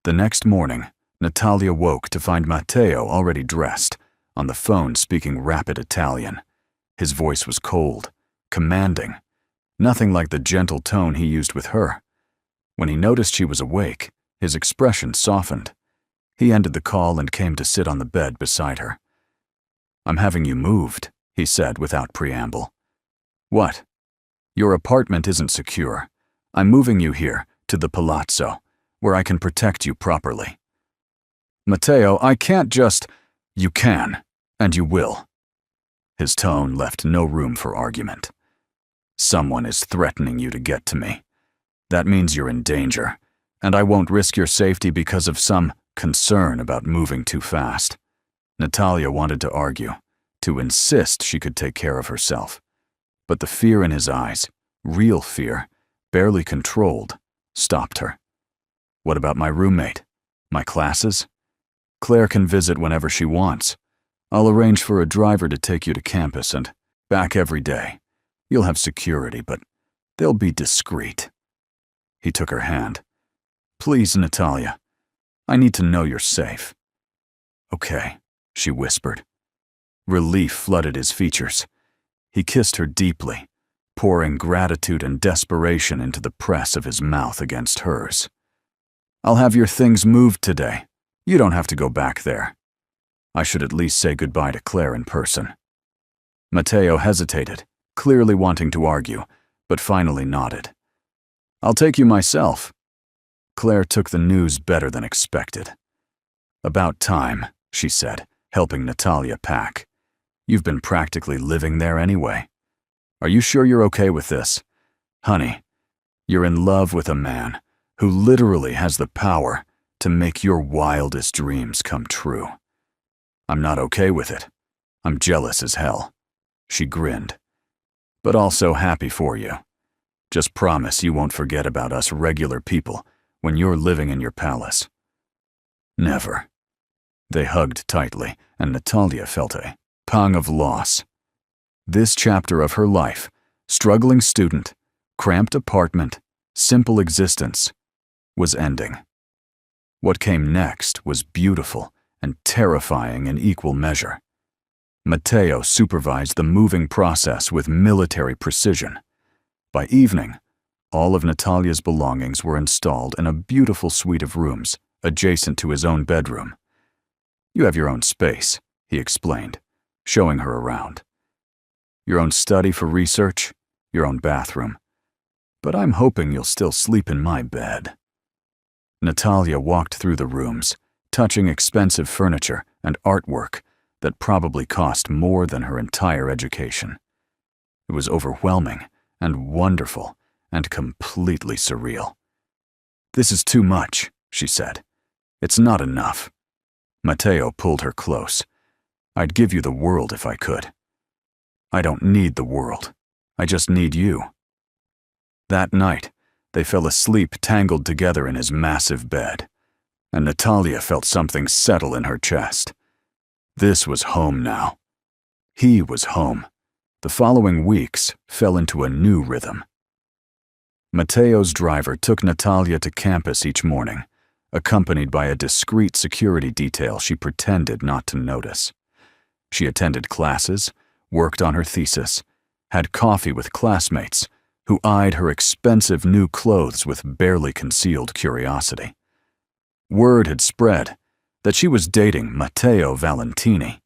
Speaker 1: The next morning, Natalia woke to find Matteo already dressed, on the phone speaking rapid Italian. His voice was cold, commanding, nothing like the gentle tone he used with her. When he noticed she was awake, his expression softened. He ended the call and came to sit on the bed beside her. "I'm having you moved," he said without preamble. "What?" "Your apartment isn't secure. I'm moving you here, to the palazzo, where I can protect you properly." "Matteo, I can't just—" "You can, and you will." His tone left no room for argument. "Someone is threatening you to get to me. That means you're in danger, and I won't risk your safety because of some concern about moving too fast." Natalia wanted to argue, to insist she could take care of herself. But the fear in his eyes, real fear, barely controlled, stopped her. "What about my roommate? My classes? Claire can visit whenever she wants. I'll arrange for a driver to take you to campus and back every day. You'll have security, but they'll be discreet." He took her hand. "Please, Natalia, I need to know you're safe." "Okay," she whispered. Relief flooded his features. He kissed her deeply, pouring gratitude and desperation into the press of his mouth against hers. "I'll have your things moved today. You don't have to go back there. I should at least say goodbye to Claire in person." Matteo hesitated, clearly wanting to argue, but finally nodded. "I'll take you myself." Claire took the news better than expected. "About time," she said, helping Natalia pack. "You've been practically living there anyway. Are you sure you're okay with this? Honey, you're in love with a man who literally has the power to make your wildest dreams come true." "I'm not okay with it. I'm jealous as hell." She grinned. "But also happy for you. Just promise you won't forget about us regular people when you're living in your palace." "Never." They hugged tightly, and Natalia felt a pang of loss. This chapter of her life, struggling student, cramped apartment, simple existence, was ending. What came next was beautiful and terrifying in equal measure. Matteo supervised the moving process with military precision. By evening, all of Natalia's belongings were installed in a beautiful suite of rooms adjacent to his own bedroom. "You have your own space," he explained, showing her around. "Your own study for research, your own bathroom. But I'm hoping you'll still sleep in my bed." Natalia walked through the rooms, touching expensive furniture and artwork that probably cost more than her entire education. It was overwhelming and wonderful and completely surreal. "This is too much," she said. "It's not enough." Matteo pulled her close. "I'd give you the world if I could." "I don't need the world. I just need you." That night, they fell asleep tangled together in his massive bed, and Natalia felt something settle in her chest. This was home now. He was home. The following weeks fell into a new rhythm. Matteo's driver took Natalia to campus each morning, accompanied by a discreet security detail she pretended not to notice. She attended classes, worked on her thesis, had coffee with classmates who eyed her expensive new clothes with barely concealed curiosity. Word had spread that she was dating Matteo Valentini.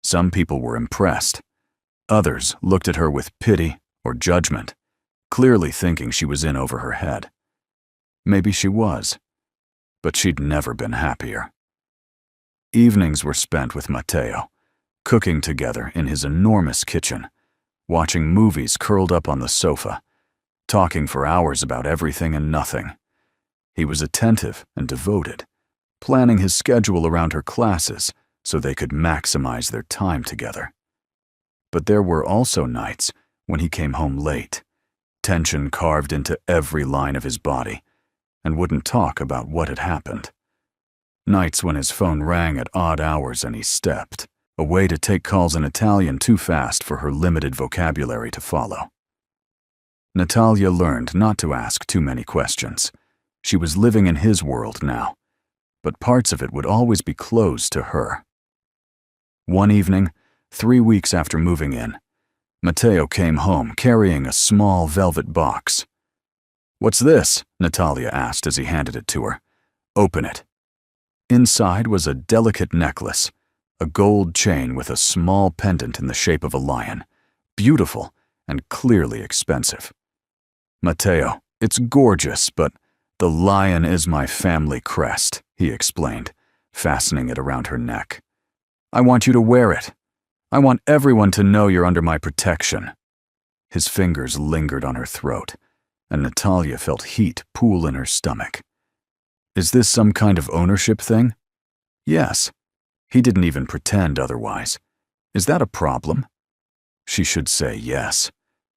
Speaker 1: Some people were impressed. Others looked at her with pity or judgment, clearly thinking she was in over her head. Maybe she was, but she'd never been happier. Evenings were spent with Matteo, cooking together in his enormous kitchen, watching movies curled up on the sofa, talking for hours about everything and nothing. He was attentive and devoted, planning his schedule around her classes so they could maximize their time together. But there were also nights when he came home late, tension carved into every line of his body, and wouldn't talk about what had happened. Nights when his phone rang at odd hours and he stepped, away to take calls in Italian too fast for her limited vocabulary to follow. Natalia learned not to ask too many questions. She was living in his world now, but parts of it would always be closed to her. One evening, 3 weeks after moving in, Matteo came home carrying a small velvet box. "What's this?" Natalia asked as he handed it to her. "Open it." Inside was a delicate necklace, a gold chain with a small pendant in the shape of a lion, beautiful and clearly expensive. "Matteo, it's gorgeous, but the lion is my family crest," he explained, fastening it around her neck. "I want you to wear it. I want everyone to know you're under my protection." His fingers lingered on her throat, and Natalia felt heat pool in her stomach. Is this some kind of ownership thing? Yes. He didn't even pretend otherwise. Is that a problem? She should say yes,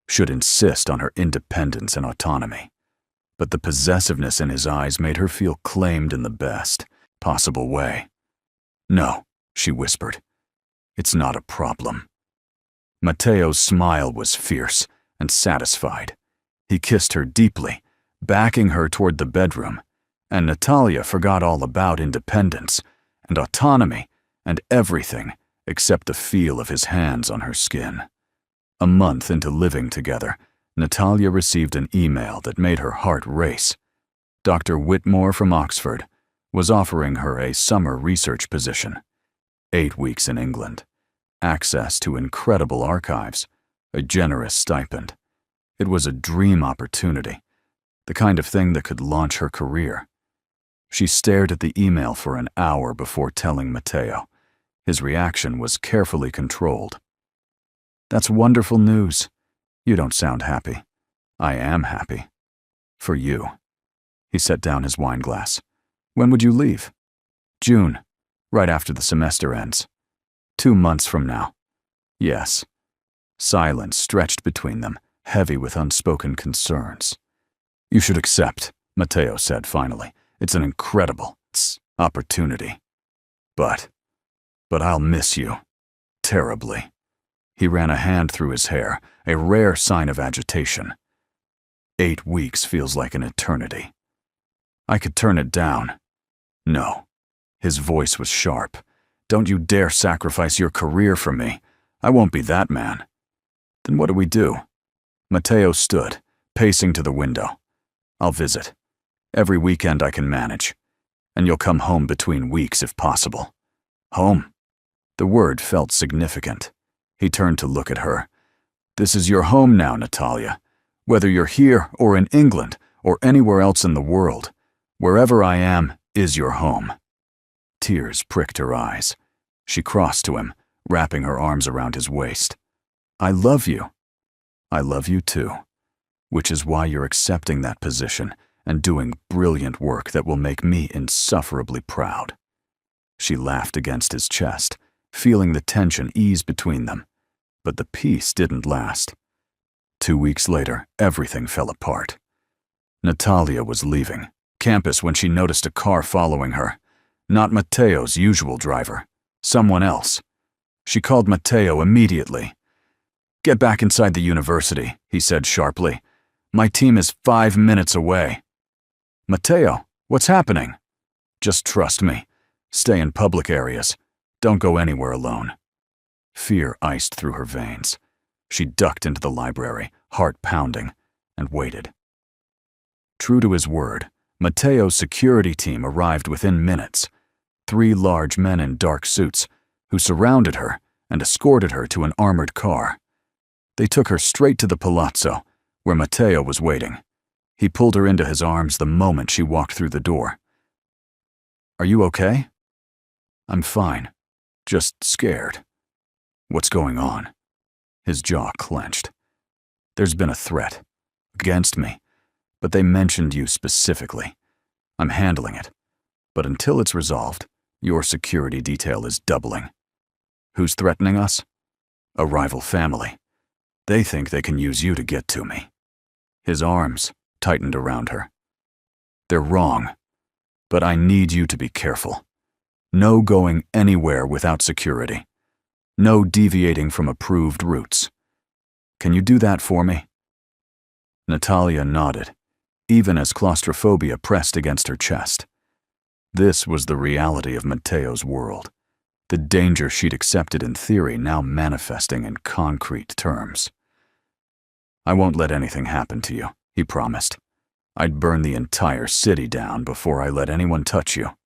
Speaker 1: should insist on her independence and autonomy. But the possessiveness in his eyes made her feel claimed in the best possible way. "No," she whispered. "It's not a problem." Matteo's smile was fierce, and satisfied. He kissed her deeply, backing her toward the bedroom, and Natalia forgot all about independence and autonomy and everything except the feel of his hands on her skin. A month into living together, Natalia received an email that made her heart race. Dr. Whitmore from Oxford was offering her a summer research position, 8 weeks in England, access to incredible archives, a generous stipend. It was a dream opportunity, the kind of thing that could launch her career. She stared at the email for an hour before telling Matteo. His reaction was carefully controlled. "That's wonderful news. You don't sound happy." "I am happy. For you." He set down his wine glass. "When would you leave?" "June, right after the semester ends." 2 months from now." "Yes." Silence stretched between them, heavy with unspoken concerns. "You should accept," Matteo said finally. "It's an incredible opportunity. But I'll miss you. Terribly." He ran a hand through his hair, a rare sign of agitation. 8 weeks feels like an eternity. "I could turn it down." "No." His voice was sharp. "Don't you dare sacrifice your career for me. I won't be that man." "Then what do we do?" Matteo stood, pacing to the window. "I'll visit. Every weekend I can manage. And you'll come home between weeks if possible." "Home?" The word felt significant. He turned to look at her. "This is your home now, Natalia. Whether you're here or in England or anywhere else in the world, wherever I am is your home." Tears pricked her eyes. She crossed to him, wrapping her arms around his waist. "I love you." "I love you too. Which is why you're accepting that position and doing brilliant work that will make me insufferably proud." She laughed against his chest, feeling the tension ease between them. But the peace didn't last. 2 weeks later, everything fell apart. Natalia was leaving campus when she noticed a car following her. Not Matteo's usual driver, someone else. She called Matteo immediately. "Get back inside the university," he said sharply. "My team is 5 minutes away." "Matteo, what's happening?" "Just trust me. Stay in public areas. Don't go anywhere alone." Fear iced through her veins. She ducked into the library, heart pounding, and waited. True to his word, Matteo's security team arrived within minutes. 3 large men in dark suits, who surrounded her and escorted her to an armored car. They took her straight to the palazzo, where Matteo was waiting. He pulled her into his arms the moment she walked through the door. "Are you okay?" "I'm fine. Just scared." "What's going on?" His jaw clenched. "There's been a threat. Against me. But they mentioned you specifically. I'm handling it. But until it's resolved, your security detail is doubling." "Who's threatening us?" "A rival family. They think they can use you to get to me." His arms tightened around her. "They're wrong. But I need you to be careful. No going anywhere without security. No deviating from approved routes. Can you do that for me?" Natalia nodded, even as claustrophobia pressed against her chest. This was the reality of Matteo's world, the danger she'd accepted in theory now manifesting in concrete terms. "I won't let anything happen to you," he promised. "I'd burn the entire city down before I let anyone touch you."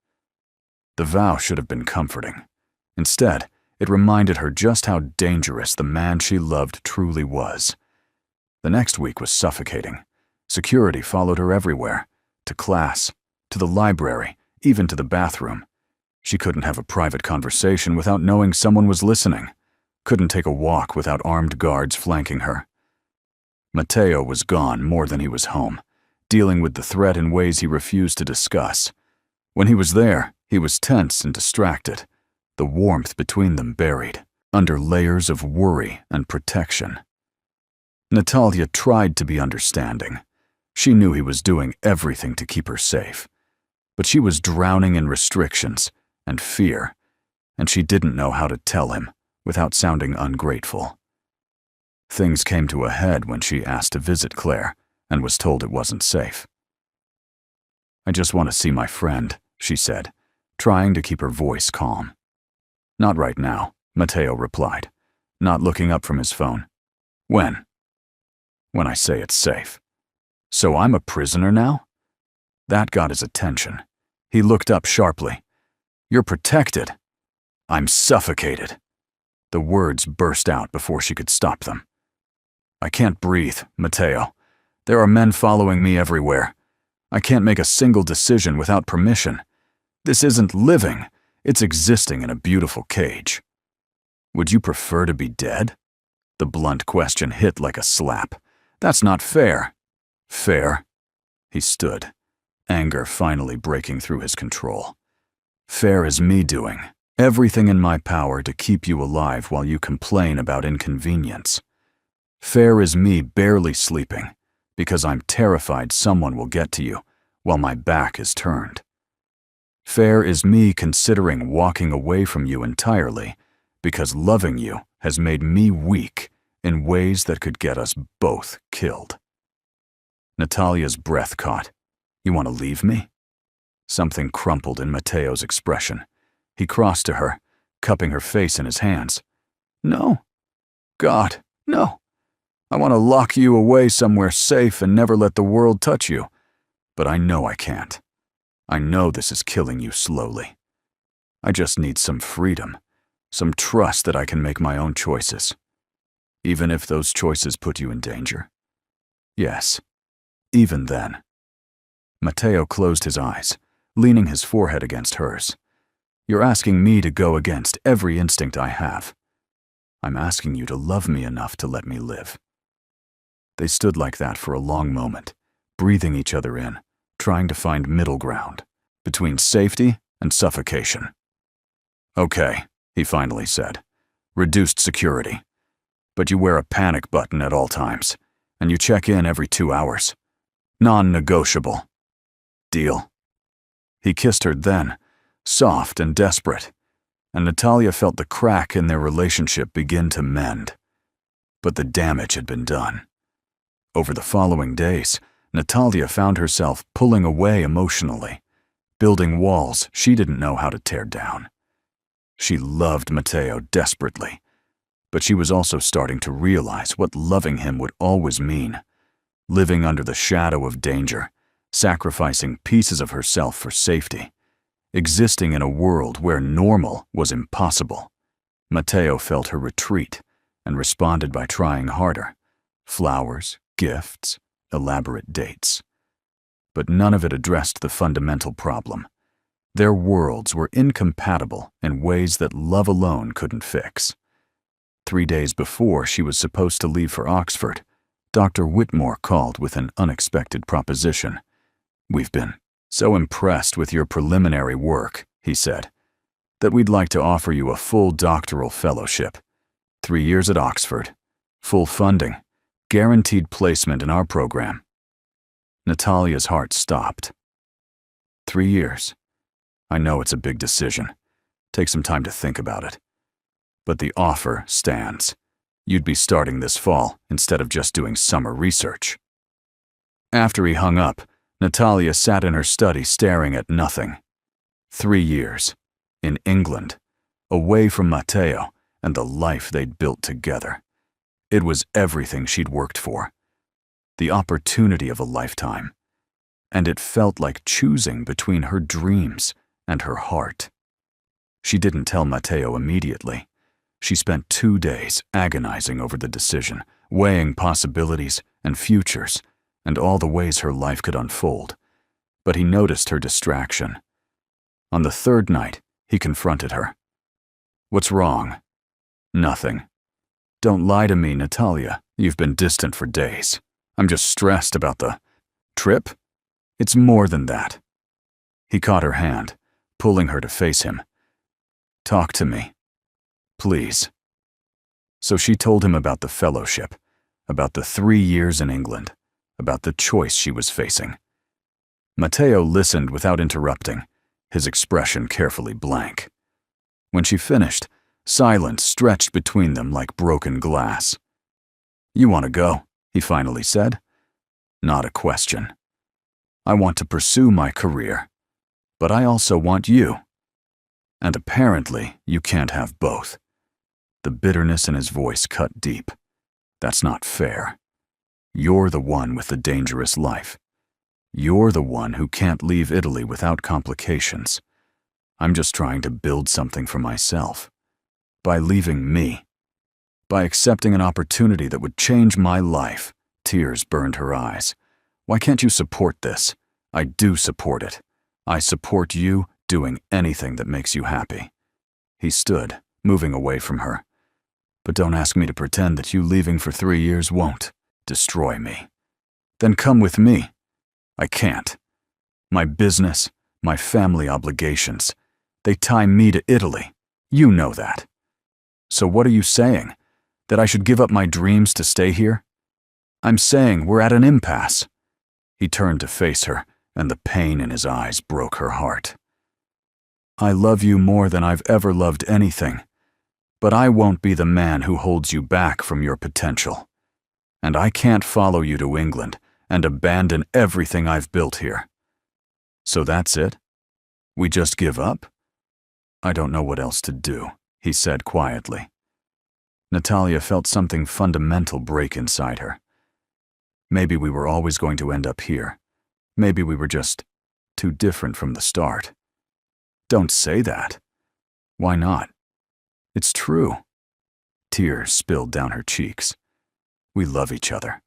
Speaker 1: The vow should have been comforting. Instead, it reminded her just how dangerous the man she loved truly was. The next week was suffocating. Security followed her everywhere, to class, to the library, even to the bathroom. She couldn't have a private conversation without knowing someone was listening, couldn't take a walk without armed guards flanking her. Matteo was gone more than he was home, dealing with the threat in ways he refused to discuss. When he was there, he was tense and distracted, the warmth between them buried under layers of worry and protection. Natalia tried to be understanding. She knew he was doing everything to keep her safe. But she was drowning in restrictions and fear, and she didn't know how to tell him without sounding ungrateful. Things came to a head when she asked to visit Claire and was told it wasn't safe. "I just want to see my friend," she said, trying to keep her voice calm. "Not right now," Matteo replied, not looking up from his phone. "When?" "When I say it's safe." "So I'm a prisoner now?" That got his attention. He looked up sharply. "You're protected." "I'm suffocated." The words burst out before she could stop them. "I can't breathe, Matteo. There are men following me everywhere. I can't make a single decision without permission. This isn't living, it's existing in a beautiful cage." "Would you prefer to be dead?" The blunt question hit like a slap. "That's not fair." "Fair?" He stood, anger finally breaking through his control. "Fair is me doing everything in my power to keep you alive while you complain about inconvenience. Fair is me barely sleeping because I'm terrified someone will get to you while my back is turned. Fair is me considering walking away from you entirely because loving you has made me weak in ways that could get us both killed." Natalia's breath caught. "You want to leave me?" Something crumpled in Matteo's expression. He crossed to her, cupping her face in his hands. "No. God, no. I want to lock you away somewhere safe and never let the world touch you. But I know I can't. I know this is killing you slowly. I just need some freedom, some trust that I can make my own choices. Even if those choices put you in danger? Yes, even then." Matteo closed his eyes, leaning his forehead against hers. "You're asking me to go against every instinct I have. I'm asking you to love me enough to let me live." They stood like that for a long moment, breathing each other in, trying to find middle ground between safety and suffocation. "Okay," he finally said. "Reduced security. But you wear a panic button at all times, and you check in every 2 hours. Non-negotiable. Deal?" He kissed her then, soft and desperate, and Natalia felt the crack in their relationship begin to mend. But the damage had been done. Over the following days, Natalia found herself pulling away emotionally, building walls she didn't know how to tear down. She loved Matteo desperately, but she was also starting to realize what loving him would always mean, living under the shadow of danger, sacrificing pieces of herself for safety, existing in a world where normal was impossible. Matteo felt her retreat and responded by trying harder. Flowers, gifts, elaborate dates. But none of it addressed the fundamental problem. Their worlds were incompatible in ways that love alone couldn't fix. 3 days before she was supposed to leave for Oxford, Dr. Whitmore called with an unexpected proposition. "We've been so impressed with your preliminary work," he said, "that we'd like to offer you a full doctoral fellowship. 3 years at Oxford, full funding, guaranteed placement in our program." Natalia's heart stopped. 3 years. I know it's a big decision. Take some time to think about it. But the offer stands. You'd be starting this fall instead of just doing summer research. After he hung up, Natalia sat in her study staring at nothing. 3 years. In England. Away from Matteo and the life they'd built together. It was everything she'd worked for. The opportunity of a lifetime. And it felt like choosing between her dreams and her heart. She didn't tell Matteo immediately. She spent 2 days agonizing over the decision, weighing possibilities and futures, and all the ways her life could unfold. But he noticed her distraction. On the 3rd night, he confronted her. "What's wrong?" "Nothing." "Don't lie to me, Natalia. You've been distant for days. I'm just stressed about the trip. It's more than that." He caught her hand, pulling her to face him. "Talk to me. Please." So she told him about the fellowship, about the 3 years in England, about the choice she was facing. Matteo listened without interrupting, his expression carefully blank. When she finished, silence stretched between them like broken glass. You want to go, he finally said. Not a question. I want to pursue my career, but I also want you. And apparently, you can't have both. The bitterness in his voice cut deep. That's not fair. You're the one with the dangerous life. You're the one who can't leave Italy without complications. I'm just trying to build something for myself. By leaving me. By accepting an opportunity that would change my life. Tears burned her eyes. Why can't you support this? I do support it. I support you doing anything that makes you happy. He stood, moving away from her. But don't ask me to pretend that you leaving for 3 years won't destroy me. Then come with me. I can't. My business, my family obligations, they tie me to Italy. You know that. So what are you saying? That I should give up my dreams to stay here? I'm saying we're at an impasse. He turned to face her, and the pain in his eyes broke her heart. I love you more than I've ever loved anything, but I won't be the man who holds you back from your potential. And I can't follow you to England and abandon everything I've built here. So that's it? We just give up? I don't know what else to do, he said quietly. Natalia felt something fundamental break inside her. Maybe we were always going to end up here. Maybe we were just too different from the start. Don't say that. Why not? It's true. Tears spilled down her cheeks. We love each other.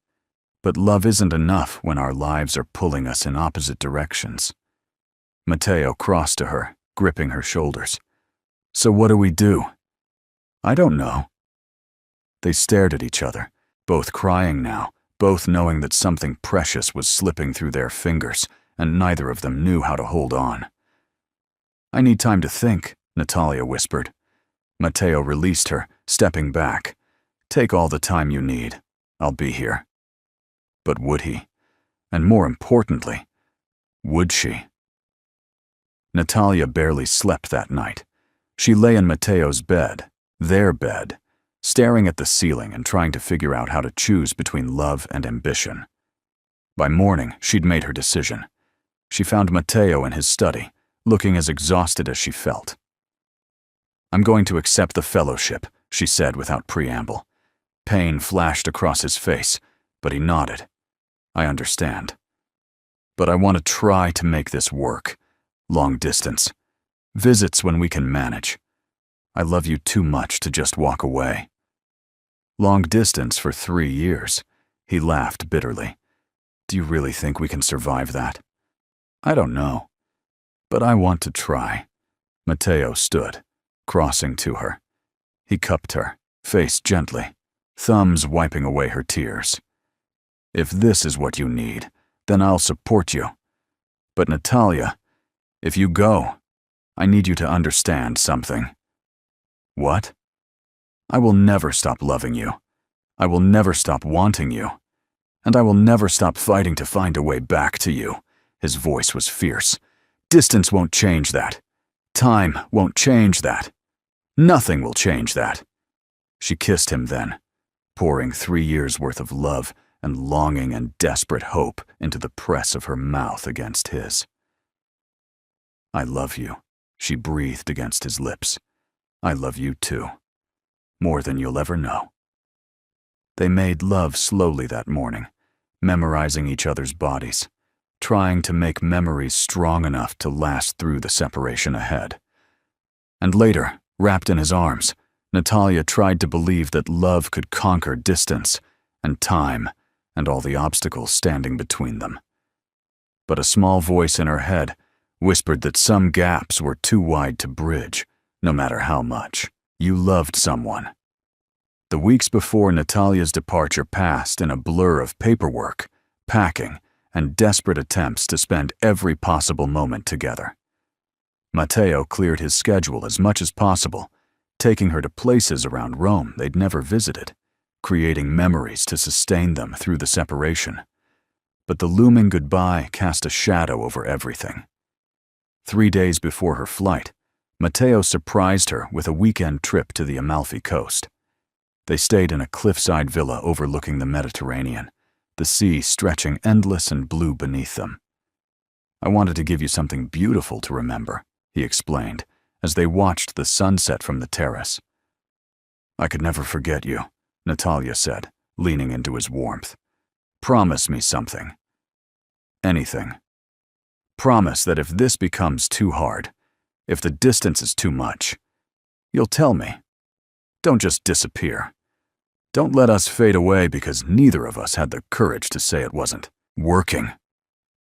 Speaker 1: But love isn't enough when our lives are pulling us in opposite directions. Matteo crossed to her, gripping her shoulders. So what do we do? I don't know. They stared at each other, both crying now, both knowing that something precious was slipping through their fingers, and neither of them knew how to hold on. I need time to think, Natalia whispered. Matteo released her, stepping back. Take all the time you need. I'll be here. But would he? And more importantly, would she? Natalia barely slept that night. She lay in Matteo's bed, their bed, staring at the ceiling and trying to figure out how to choose between love and ambition. By morning, she'd made her decision. She found Matteo in his study, looking as exhausted as she felt. I'm going to accept the fellowship, she said without preamble. Pain flashed across his face, but he nodded. I understand. But I want to try to make this work. Long distance. Visits when we can manage. I love you too much to just walk away. Long distance for 3 years. He laughed bitterly. Do you really think we can survive that? I don't know. But I want to try. Matteo stood, crossing to her. He cupped her, face gently, thumbs wiping away her tears. If this is what you need, then I'll support you. But Natalia, if you go, I need you to understand something. What? I will never stop loving you. I will never stop wanting you. And I will never stop fighting to find a way back to you. His voice was fierce. Distance won't change that. Time won't change that. Nothing will change that. She kissed him then, pouring 3 years' worth of love and longing and desperate hope into the press of her mouth against his. I love you, she breathed against his lips. I love you too. More than you'll ever know. They made love slowly that morning, memorizing each other's bodies, trying to make memories strong enough to last through the separation ahead. And later, wrapped in his arms, Natalia tried to believe that love could conquer distance and time and all the obstacles standing between them. But a small voice in her head whispered that some gaps were too wide to bridge, no matter how much you loved someone. The weeks before Natalia's departure passed in a blur of paperwork, packing, and desperate attempts to spend every possible moment together. Matteo cleared his schedule as much as possible, taking her to places around Rome they'd never visited, creating memories to sustain them through the separation. But the looming goodbye cast a shadow over everything. 3 days before her flight, Matteo surprised her with a weekend trip to the Amalfi Coast. They stayed in a cliffside villa overlooking the Mediterranean, the sea stretching endless and blue beneath them. "I wanted to give you something beautiful to remember," he explained, as they watched the sunset from the terrace. "I could never forget you," Natalia said, leaning into his warmth. "Promise me something. Anything. Promise that if this becomes too hard, if the distance is too much, you'll tell me. Don't just disappear. Don't let us fade away because neither of us had the courage to say it wasn't working."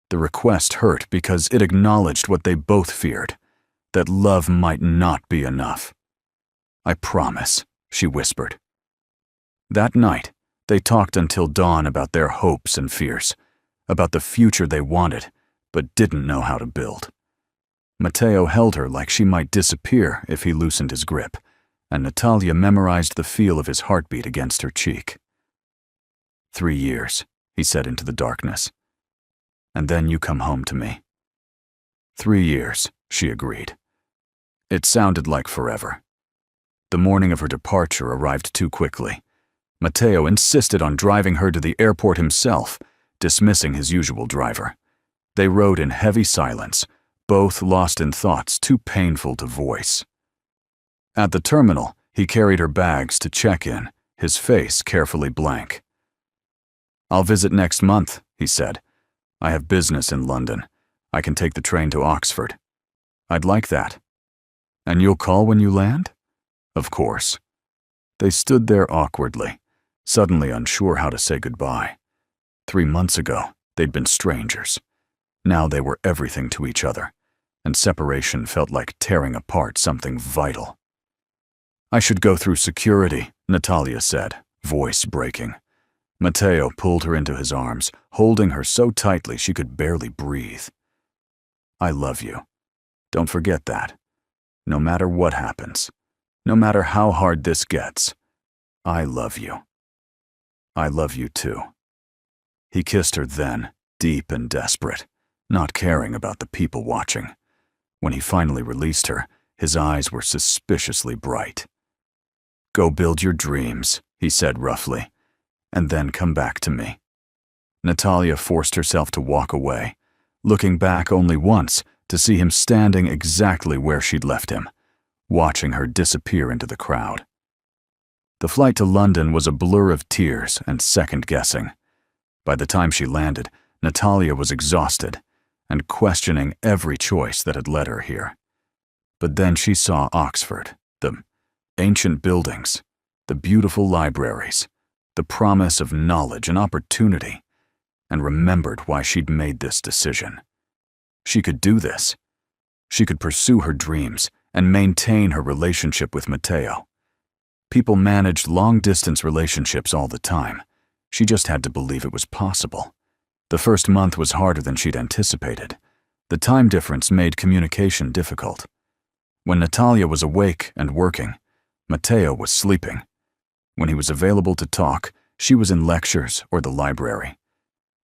Speaker 1: The request hurt because it acknowledged what they both feared, that love might not be enough. "I promise," she whispered. That night, they talked until dawn about their hopes and fears, about the future they wanted but didn't know how to build. Matteo held her like she might disappear if he loosened his grip, and Natalia memorized the feel of his heartbeat against her cheek. 3 years, he said into the darkness. "And then you come home to me." 3 years, she agreed. It sounded like forever. The morning of her departure arrived too quickly. Matteo insisted on driving her to the airport himself, dismissing his usual driver. They rode in heavy silence, both lost in thoughts too painful to voice. At the terminal, he carried her bags to check in, his face carefully blank. "I'll visit next month," he said. "I have business in London. I can take the train to Oxford." "I'd like that." "And you'll call when you land?" "Of course." They stood there awkwardly, suddenly unsure how to say goodbye. 3 months ago, they'd been strangers. Now they were everything to each other, and separation felt like tearing apart something vital. "I should go through security," Natalia said, voice breaking. Matteo pulled her into his arms, holding her so tightly she could barely breathe. "I love you. Don't forget that. No matter what happens, no matter how hard this gets, I love you. I love you too." He kissed her then, deep and desperate, not caring about the people watching. When he finally released her, his eyes were suspiciously bright. "Go build your dreams," he said roughly, "and then come back to me." Natalia forced herself to walk away, looking back only once to see him standing exactly where she'd left him, watching her disappear into the crowd. The flight to London was a blur of tears and second-guessing. By the time she landed, Natalia was exhausted and questioning every choice that had led her here. But then she saw Oxford, the ancient buildings, the beautiful libraries, the promise of knowledge and opportunity, and remembered why she'd made this decision. She could do this. She could pursue her dreams and maintain her relationship with Matteo. People managed long-distance relationships all the time. She just had to believe it was possible. The first month was harder than she'd anticipated. The time difference made communication difficult. When Natalia was awake and working, Matteo was sleeping. When he was available to talk, she was in lectures or the library.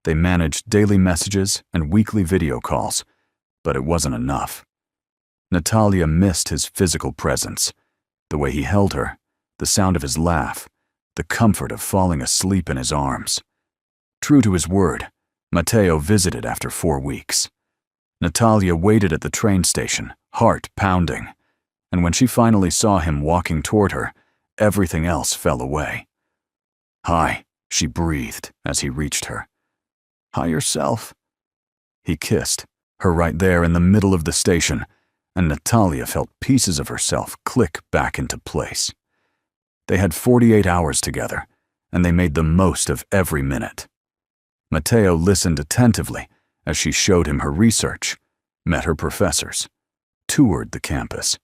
Speaker 1: They managed daily messages and weekly video calls, but it wasn't enough. Natalia missed his physical presence, the way he held her, the sound of his laugh, the comfort of falling asleep in his arms. True to his word, Matteo visited after 4 weeks. Natalia waited at the train station, heart pounding, and when she finally saw him walking toward her, everything else fell away. "Hi," she breathed as he reached her. "Hi yourself." He kissed, her right there in the middle of the station, and Natalia felt pieces of herself click back into place. They had 48 hours together, and they made the most of every minute. Matteo listened attentively as she showed him her research, met her professors, toured the campus.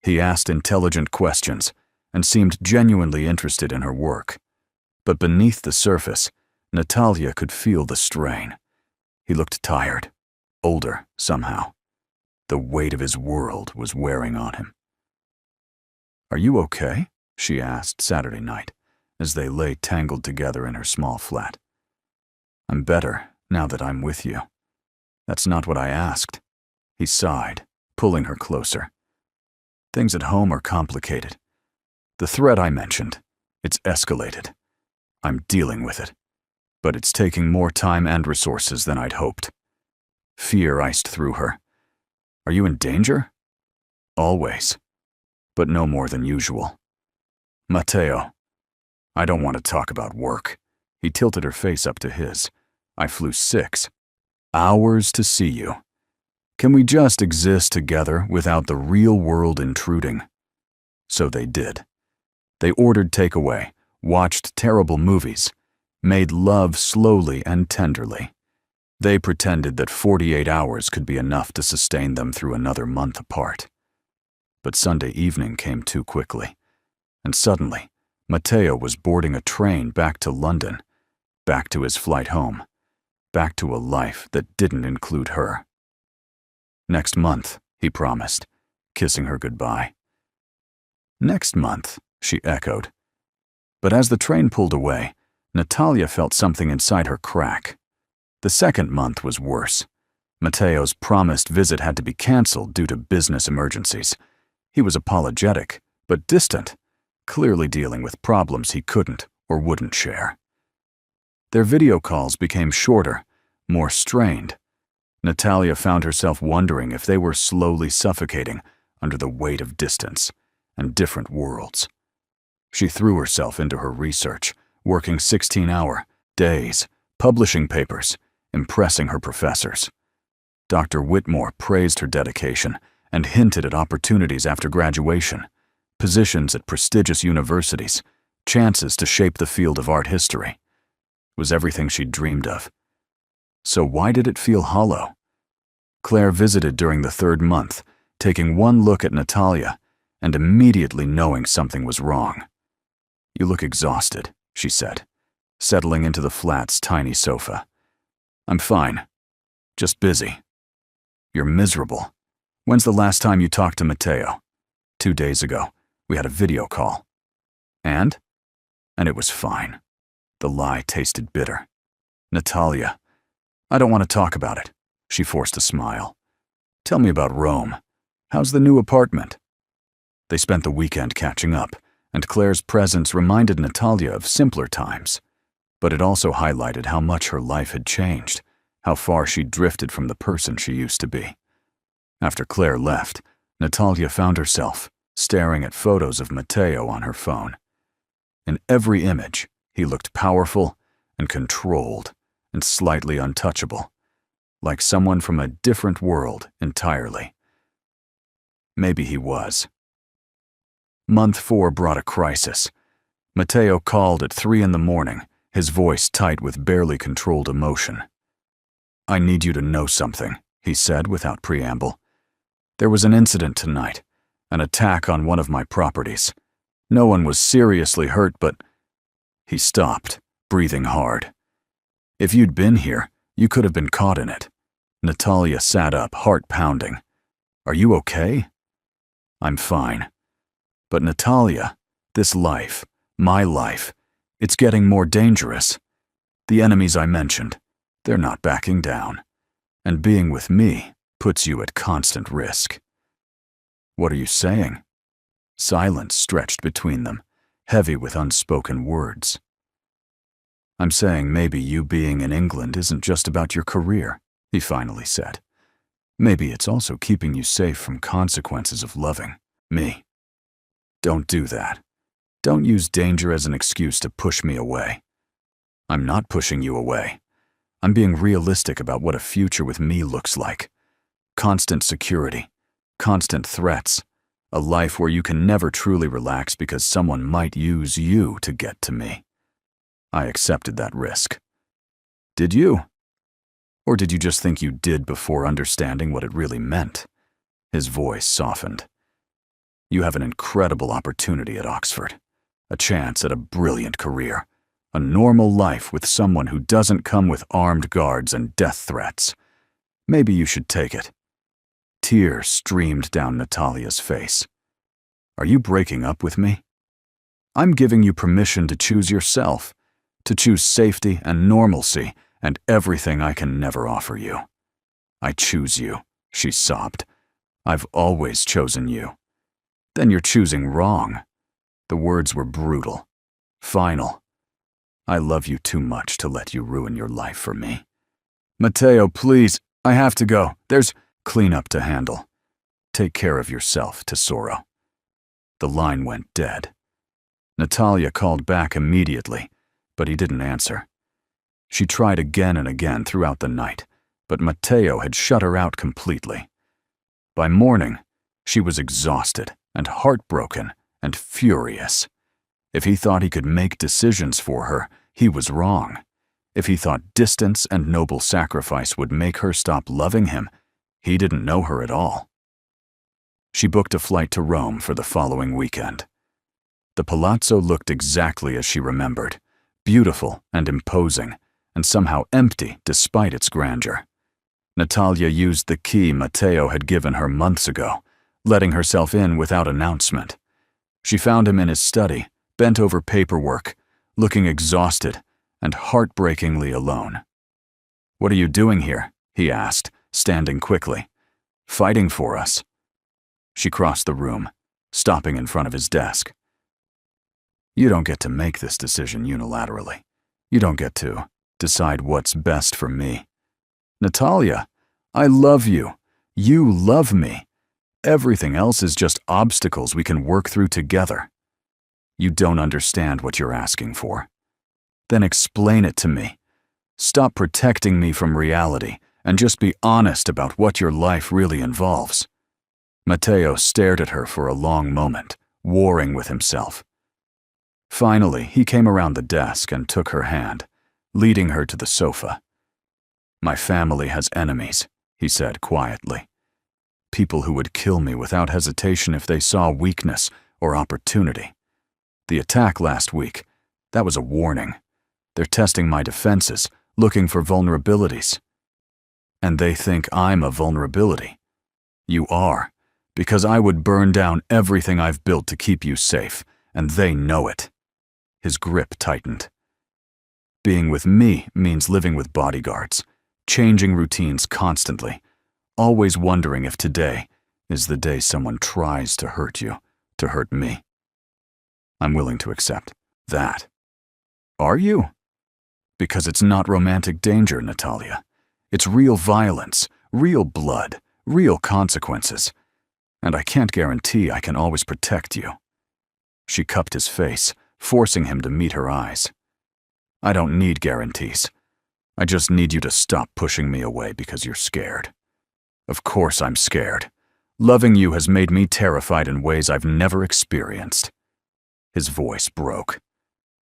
Speaker 1: He asked intelligent questions and seemed genuinely interested in her work. But beneath the surface, Natalia could feel the strain. He looked tired, older somehow. The weight of his world was wearing on him. "Are you okay?" she asked Saturday night, as they lay tangled together in her small flat. "I'm better now that I'm with you." "That's not what I asked." He sighed, pulling her closer. "Things at home are complicated. The threat I mentioned, It's escalated. I'm dealing with it. But it's taking more time and resources than I'd hoped. Fear iced through her. Are you in danger? Always. But no more than usual. Matteo. I don't want to talk about work. He tilted her face up to his. I flew 6 hours to see you. Can we just exist together without the real world intruding? So they did. They ordered takeaway, watched terrible movies, made love slowly and tenderly. They pretended that 48 hours could be enough to sustain them through another month apart. But Sunday evening came too quickly, and suddenly, Matteo was boarding a train back to London, back to his flight home, back to a life that didn't include her. Next month, he promised, kissing her goodbye. Next month, she echoed. But as the train pulled away, Natalia felt something inside her crack. The second month was worse. Matteo's promised visit had to be canceled due to business emergencies. He was apologetic, but distant, clearly dealing with problems he couldn't or wouldn't share. Their video calls became shorter, more strained. Natalia found herself wondering if they were slowly suffocating under the weight of distance and different worlds. She threw herself into her research, working 16-hour days, publishing papers, impressing her professors. Dr. Whitmore praised her dedication and hinted at opportunities after graduation, positions at prestigious universities, chances to shape the field of art history. It was everything she'd dreamed of. So why did it feel hollow? Claire visited during the 3rd month, taking one look at Natalia and immediately knowing something was wrong. You look exhausted, she said, settling into the flat's tiny sofa. I'm fine. Just busy. You're miserable. When's the last time you talked to Matteo? 2 days ago. We had a video call. And? And it was fine. The lie tasted bitter. Natalia. I don't want to talk about it. She forced a smile. Tell me about Rome. How's the new apartment? They spent the weekend catching up, and Claire's presence reminded Natalia of simpler times. But it also highlighted how much her life had changed, how far she'd drifted from the person she used to be. After Claire left, Natalia found herself staring at photos of Matteo on her phone. In every image, he looked powerful and controlled and slightly untouchable, like someone from a different world entirely. Maybe he was. Month 4 brought a crisis. Matteo called at 3 a.m, his voice tight with barely controlled emotion. I need you to know something, he said without preamble. There was an incident tonight, an attack on one of my properties. No one was seriously hurt, but... He stopped, breathing hard. If you'd been here, you could have been caught in it. Natalia sat up, heart pounding. Are you okay? I'm fine. But Natalia, this life, my life, it's getting more dangerous. The enemies I mentioned, they're not backing down. And being with me puts you at constant risk. What are you saying? Silence stretched between them, heavy with unspoken words. I'm saying maybe you being in England isn't just about your career, he finally said. Maybe it's also keeping you safe from consequences of loving me. Don't do that. Don't use danger as an excuse to push me away. I'm not pushing you away. I'm being realistic about what a future with me looks like. Constant security, constant threats, a life where you can never truly relax because someone might use you to get to me. I accepted that risk. Did you? Or did you just think you did before understanding what it really meant? His voice softened. You have an incredible opportunity at Oxford, a chance at a brilliant career, a normal life with someone who doesn't come with armed guards and death threats. Maybe you should take it. Tears streamed down Natalia's face. Are you breaking up with me? I'm giving you permission to choose yourself, to choose safety and normalcy and everything I can never offer you. I choose you, she sobbed. I've always chosen you. Then you're choosing wrong. The words were brutal. Final. I love you too much to let you ruin your life for me. Matteo, please, I have to go. There's cleanup to handle. Take care of yourself, Tesoro. The line went dead. Natalia called back immediately, but he didn't answer. She tried again and again throughout the night, but Matteo had shut her out completely. By morning, she was exhausted and heartbroken and furious. If he thought he could make decisions for her, he was wrong. If he thought distance and noble sacrifice would make her stop loving him, he didn't know her at all. She booked a flight to Rome for the following weekend. The palazzo looked exactly as she remembered, beautiful and imposing, and somehow empty despite its grandeur. Natalia used the key Matteo had given her months ago, letting herself in without announcement. She found him in his study, bent over paperwork, looking exhausted and heartbreakingly alone. "What are you doing here?" he asked, standing quickly. "Fighting for us." She crossed the room, stopping in front of his desk. "You don't get to make this decision unilaterally. You don't get to decide what's best for me. Natalia, I love you. You love me. Everything else is just obstacles we can work through together. You don't understand what you're asking for. Then explain it to me. Stop protecting me from reality and just be honest about what your life really involves." Matteo stared at her for a long moment, warring with himself. Finally, he came around the desk and took her hand, leading her to the sofa. "My family has enemies," he said quietly. "People who would kill me without hesitation if they saw weakness or opportunity. The attack last week, that was a warning. They're testing my defenses, looking for vulnerabilities. And they think I'm a vulnerability. You are, because I would burn down everything I've built to keep you safe, and they know it." His grip tightened. "Being with me means living with bodyguards, changing routines constantly, always wondering if today is the day someone tries to hurt you, to hurt me. I'm willing to accept that." "Are you?" "Because it's not romantic danger, Natalia. It's real violence, real blood, real consequences. And I can't guarantee I can always protect you." She cupped his face, forcing him to meet her eyes. "I don't need guarantees. I just need you to stop pushing me away because you're scared. Of course I'm scared. Loving you has made me terrified in ways I've never experienced." His voice broke.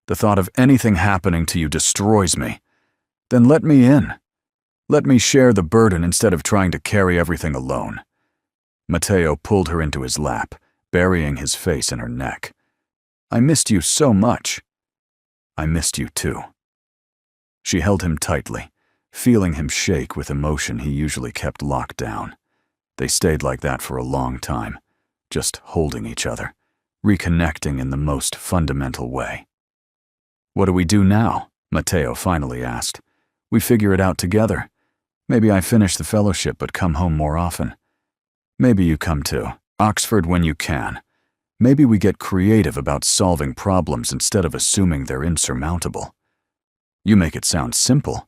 Speaker 1: "The thought of anything happening to you destroys me. Then let me in. Let me share the burden instead of trying to carry everything alone." Matteo pulled her into his lap, burying his face in her neck. "I missed you so much." "I missed you too." She held him tightly, feeling him shake with emotion he usually kept locked down. They stayed like that for a long time, just holding each other, reconnecting in the most fundamental way. "What do we do now?" Matteo finally asked. "We figure it out together. Maybe I finish the fellowship but come home more often. Maybe you come to Oxford when you can. Maybe we get creative about solving problems instead of assuming they're insurmountable. You make it sound simple.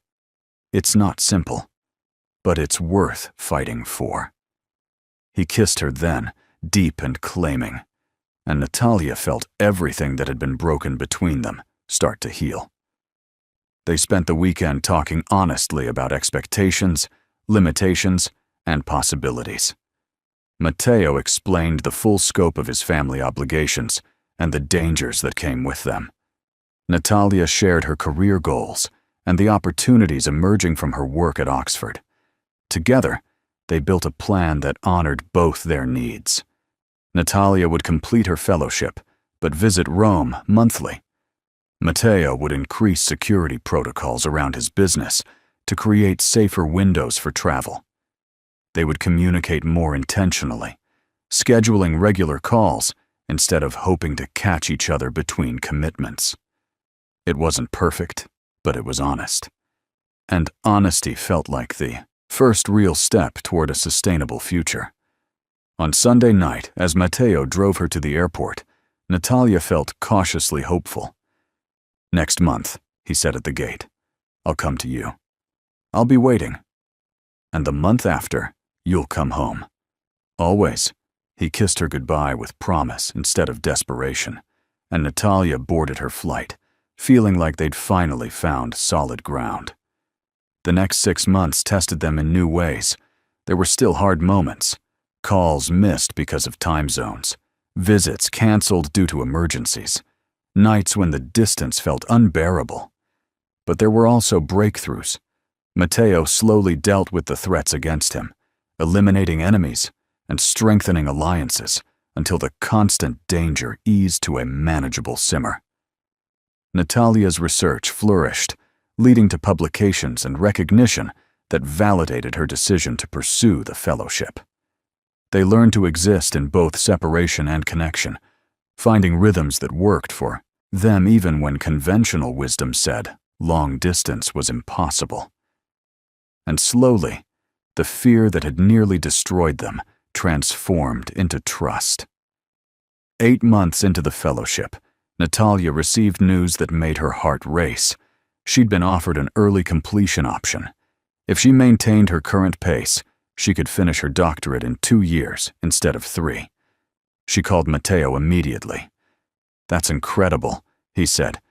Speaker 1: It's not simple, but it's worth fighting for." He kissed her then, deep and claiming, and Natalia felt everything that had been broken between them start to heal. They spent the weekend talking honestly about expectations, limitations, and possibilities. Matteo explained the full scope of his family obligations and the dangers that came with them. Natalia shared her career goals and the opportunities emerging from her work at Oxford. Together, they built a plan that honored both their needs. Natalia would complete her fellowship, but visit Rome monthly. Matteo would increase security protocols around his business to create safer windows for travel. They would communicate more intentionally, scheduling regular calls instead of hoping to catch each other between commitments. It wasn't perfect, but it was honest. And honesty felt like the first real step toward a sustainable future. On Sunday night, as Matteo drove her to the airport, Natalia felt cautiously hopeful. "Next month," he said at the gate. "I'll come to you. I'll be waiting. And the month after, you'll come home. Always." He kissed her goodbye with promise instead of desperation, and Natalia boarded her flight, feeling like they'd finally found solid ground. The next 6 months tested them in new ways. There were still hard moments. Calls missed because of time zones. Visits canceled due to emergencies. Nights when the distance felt unbearable. But there were also breakthroughs. Matteo slowly dealt with the threats against him, eliminating enemies and strengthening alliances until the constant danger eased to a manageable simmer. Natalia's research flourished, leading to publications and recognition that validated her decision to pursue the fellowship. They learned to exist in both separation and connection, finding rhythms that worked for them even when conventional wisdom said long distance was impossible. And slowly, the fear that had nearly destroyed them transformed into trust. 8 months into the fellowship, Natalia received news that made her heart race. She'd been offered an early completion option. If she maintained her current pace, she could finish her doctorate in 2 years instead of 3. She called Matteo immediately. "That's incredible," he said,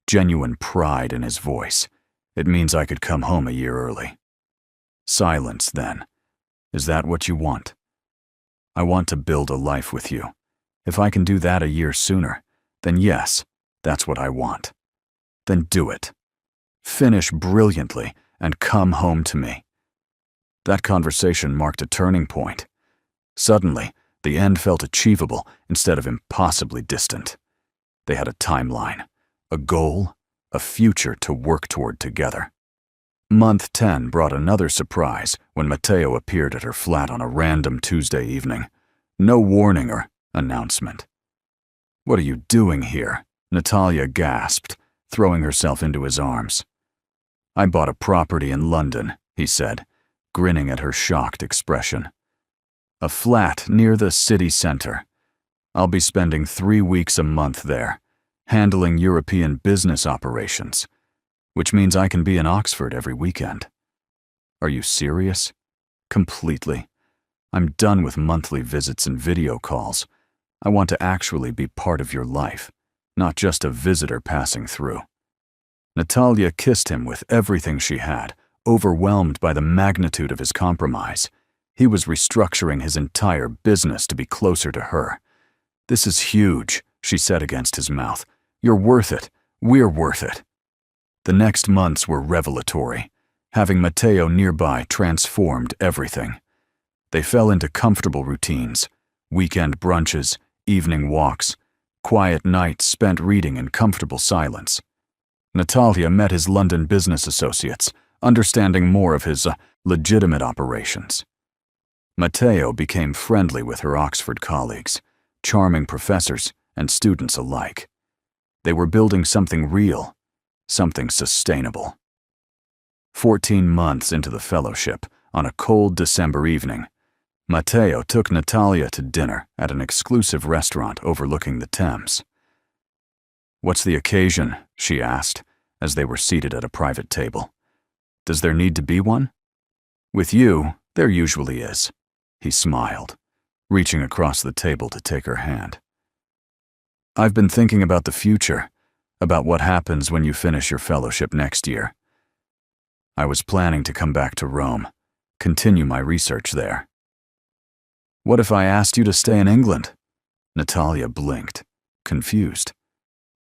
Speaker 1: genuine pride in his voice. "It means I could come home a year early." Silence then. "Is that what you want?" "I want to build a life with you. If I can do that a year sooner, then yes, that's what I want." "Then do it. Finish brilliantly and come home to me." That conversation marked a turning point. Suddenly, the end felt achievable instead of impossibly distant. They had a timeline, a goal, a future to work toward together. Month 10 brought another surprise when Matteo appeared at her flat on a random Tuesday evening. No warning or announcement. "What are you doing here?" Natalia gasped, throwing herself into his arms. "I bought a property in London," he said, grinning at her shocked expression. "A flat near the city center. I'll be spending 3 weeks a month there, handling European business operations, which means I can be in Oxford every weekend." "Are you serious?" "Completely. I'm done with monthly visits and video calls. I want to actually be part of your life, not just a visitor passing through." Natalia kissed him with everything she had, overwhelmed by the magnitude of his compromise. He was restructuring his entire business to be closer to her. "This is huge," she said against his mouth. "You're worth it. We're worth it." The next months were revelatory. Having Matteo nearby transformed everything. They fell into comfortable routines, weekend brunches, evening walks, quiet nights spent reading in comfortable silence. Natalia met his London business associates, understanding more of his legitimate operations. Matteo became friendly with her Oxford colleagues, charming professors and students alike. They were building something real, something sustainable. 14 months into the fellowship, on a cold December evening, Matteo took Natalia to dinner at an exclusive restaurant overlooking the Thames. "What's the occasion?" she asked, as they were seated at a private table. "Does there need to be one?" "With you, there usually is," he smiled, reaching across the table to take her hand. "I've been thinking about the future, about what happens when you finish your fellowship next year. I was planning to come back to Rome, continue my research there." "What if I asked you to stay in England?" Natalia blinked, confused.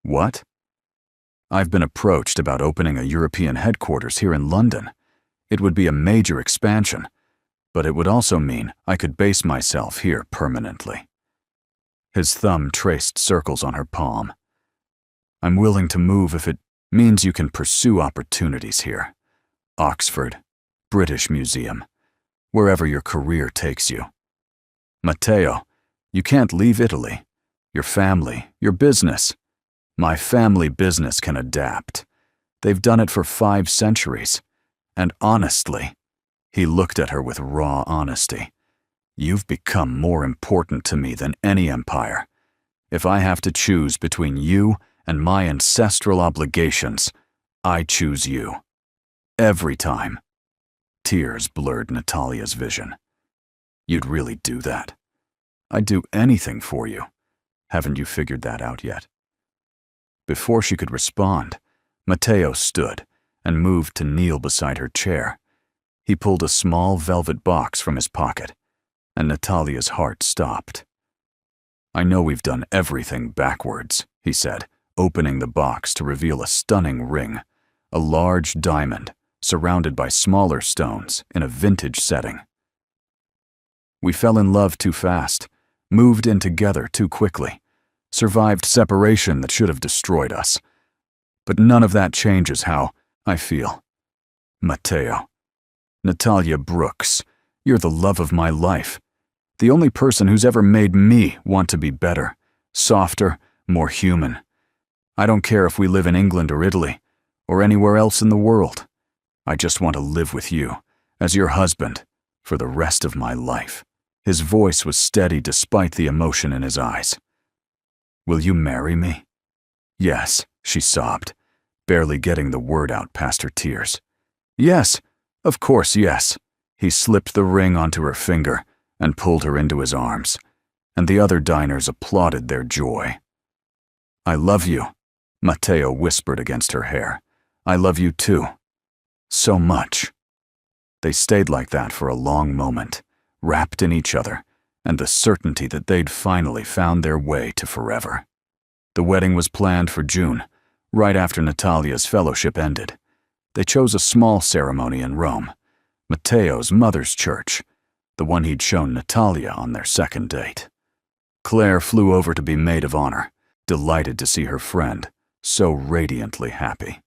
Speaker 1: "What?" "I've been approached about opening a European headquarters here in London. It would be a major expansion, but it would also mean I could base myself here permanently." His thumb traced circles on her palm. "I'm willing to move if it means you can pursue opportunities here. Oxford, British Museum, wherever your career takes you. Matteo, you can't leave Italy. Your family, your business. My family business can adapt. They've done it for 5 centuries. And honestly," he looked at her with raw honesty, "you've become more important to me than any empire. If I have to choose between you and my ancestral obligations, I choose you. Every time. Tears blurred Natalia's vision. You'd really do that? I'd do anything for you. Haven't you figured that out yet? Before she could respond, Matteo stood and moved to kneel beside her chair. He pulled a small velvet box from his pocket, and Natalia's heart stopped. I know we've done everything backwards, he said, opening the box to reveal a stunning ring, a large diamond surrounded by smaller stones in a vintage setting. We fell in love too fast, moved in together too quickly, survived separation that should have destroyed us. But none of that changes how I feel. Matteo. Natalia Brooks, you're the love of my life. The only person who's ever made me want to be better, softer, more human. I don't care if we live in England or Italy, or anywhere else in the world. I just want to live with you, as your husband, for the rest of my life. His voice was steady despite the emotion in his eyes. Will you marry me? Yes, she sobbed, barely getting the word out past her tears. Yes, of course, yes. He slipped the ring onto her finger and pulled her into his arms, and the other diners applauded their joy. I love you, Matteo whispered against her hair. I love you too. So much. They stayed like that for a long moment, wrapped in each other, and the certainty that they'd finally found their way to forever. The wedding was planned for June, right after Natalia's fellowship ended. They chose a small ceremony in Rome, Matteo's mother's church, the one he'd shown Natalia on their second date. Claire flew over to be maid of honor, delighted to see her friend, so radiantly happy.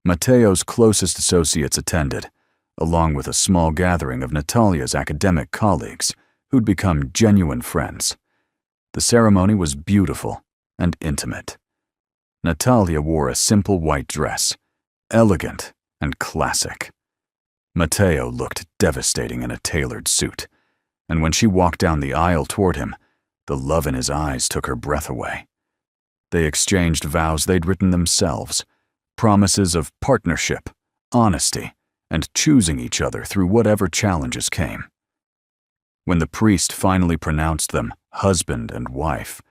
Speaker 1: Matteo's closest associates attended, along with a small gathering of Natalia's academic colleagues who'd become genuine friends. The ceremony was beautiful and intimate. Natalia wore a simple white dress, elegant and classic. Matteo looked devastating in a tailored suit, and when she walked down the aisle toward him, the love in his eyes took her breath away. They exchanged vows they'd written themselves, promises of partnership, honesty, and choosing each other through whatever challenges came. When the priest finally pronounced them husband and wife,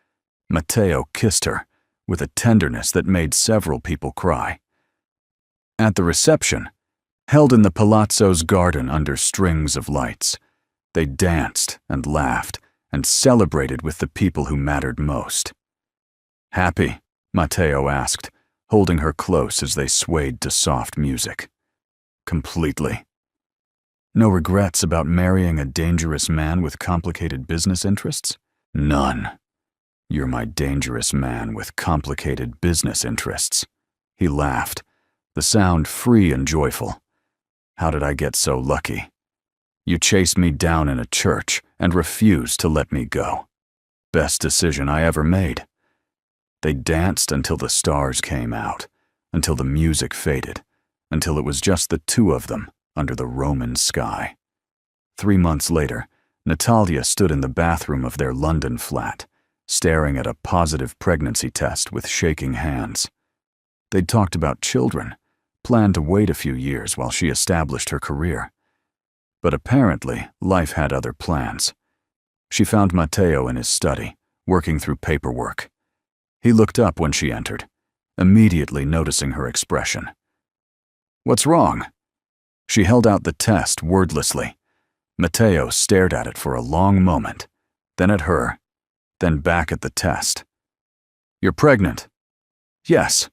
Speaker 1: Matteo kissed her with a tenderness that made several people cry. At the reception, held in the palazzo's garden under strings of lights, they danced and laughed and celebrated with the people who mattered most. Happy? Matteo asked, holding her close as they swayed to soft music. Completely. No regrets about marrying a dangerous man with complicated business interests? None. You're my dangerous man with complicated business interests. He laughed, the sound free and joyful. How did I get so lucky? You chased me down in a church and refused to let me go. Best decision I ever made. They danced until the stars came out, until the music faded, until it was just the two of them under the Roman sky. 3 months later, Natalia stood in the bathroom of their London flat, staring at a positive pregnancy test with shaking hands. They'd talked about children, planned to wait a few years while she established her career. But apparently, life had other plans. She found Matteo in his study, working through paperwork. He looked up when she entered, immediately noticing her expression. What's wrong? She held out the test wordlessly. Matteo stared at it for a long moment, then at her, then back at the test. You're pregnant? Yes.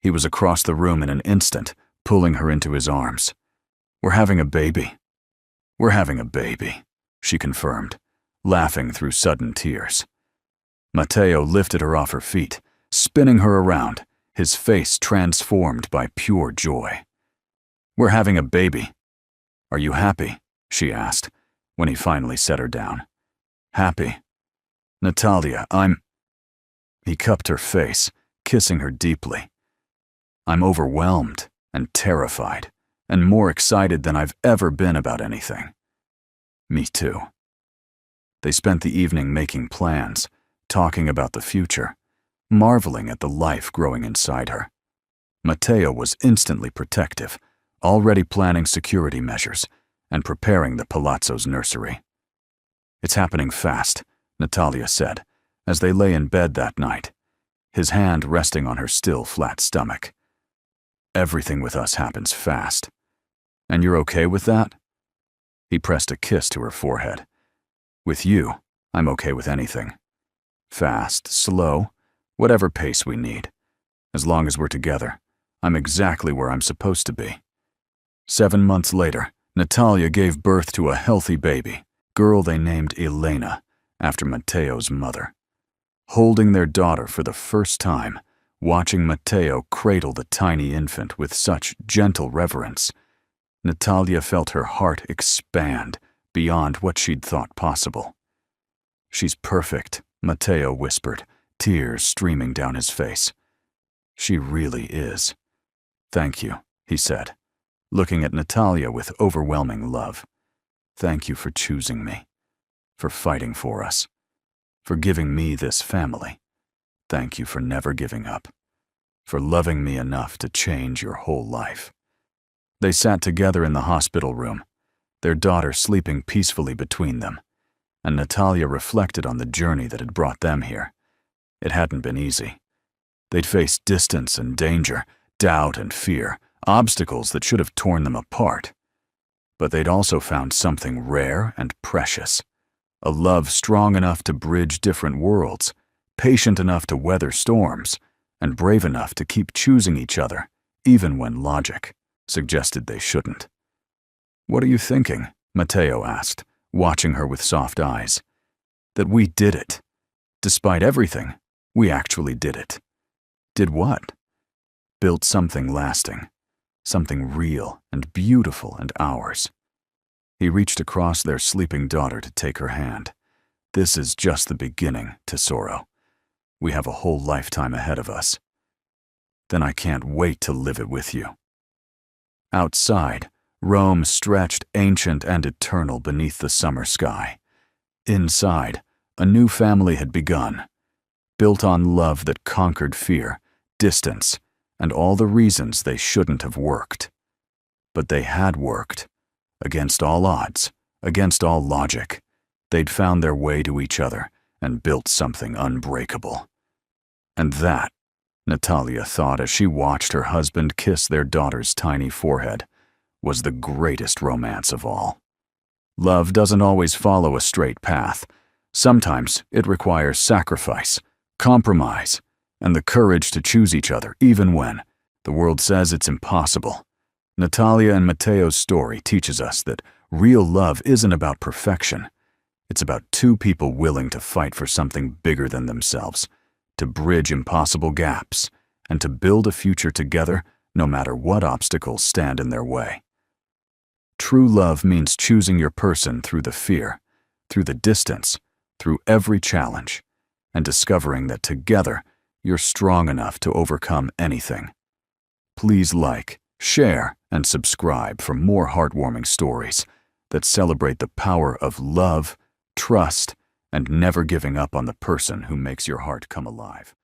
Speaker 1: He was across the room in an instant, pulling her into his arms. We're having a baby. We're having a baby, she confirmed, laughing through sudden tears. Matteo lifted her off her feet, spinning her around, his face transformed by pure joy. We're having a baby. Are you happy? She asked, when he finally set her down. Happy. Natalia, He cupped her face, kissing her deeply. I'm overwhelmed and terrified, and more excited than I've ever been about anything. Me too. They spent the evening making plans, talking about the future. marveling at the life growing inside her. Matteo was instantly protective, already planning security measures and preparing the palazzo's nursery. "It's happening fast," Natalia said, as they lay in bed that night, his hand resting on her still flat stomach. "Everything with us happens fast. And you're okay with that?" He pressed a kiss to her forehead. "With you, I'm okay with anything. Fast, slow, whatever pace we need. As long as we're together, I'm exactly where I'm supposed to be." 7 months later, Natalia gave birth to a healthy baby, girl they named Elena, after Matteo's mother. Holding their daughter for the first time, watching Matteo cradle the tiny infant with such gentle reverence, Natalia felt her heart expand beyond what she'd thought possible. "She's perfect," Matteo whispered, tears streaming down his face. "She really is." "Thank you," he said, looking at Natalia with overwhelming love. "Thank you for choosing me, for fighting for us, for giving me this family. Thank you for never giving up, for loving me enough to change your whole life." They sat together in the hospital room, their daughter sleeping peacefully between them, and Natalia reflected on the journey that had brought them here. It hadn't been easy. They'd faced distance and danger, doubt and fear, obstacles that should have torn them apart. But they'd also found something rare and precious, a love strong enough to bridge different worlds, patient enough to weather storms, and brave enough to keep choosing each other, even when logic suggested they shouldn't. "What are you thinking?" Matteo asked, watching her with soft eyes. "That we did it. Despite everything, we actually did it." "Did what?" "Built something lasting, something real and beautiful and ours." He reached across their sleeping daughter to take her hand. "This is just the beginning, Tesoro. We have a whole lifetime ahead of us. Then I can't wait to live it with you." Outside, Rome stretched ancient and eternal beneath the summer sky. Inside, a new family had begun, built on love that conquered fear, distance, and all the reasons they shouldn't have worked. But they had worked. Against all odds, against all logic, they'd found their way to each other and built something unbreakable. And that, Natalia thought as she watched her husband kiss their daughter's tiny forehead, was the greatest romance of all. Love doesn't always follow a straight path. Sometimes it requires sacrifice, compromise, and the courage to choose each other even when the world says it's impossible. Natalia and Matteo's story teaches us that real love isn't about perfection. It's about two people willing to fight for something bigger than themselves, to bridge impossible gaps, and to build a future together no matter what obstacles stand in their way. True love means choosing your person through the fear, through the distance, through every challenge, and discovering that together you're strong enough to overcome anything. Please like, share, and subscribe for more heartwarming stories that celebrate the power of love, trust, and never giving up on the person who makes your heart come alive.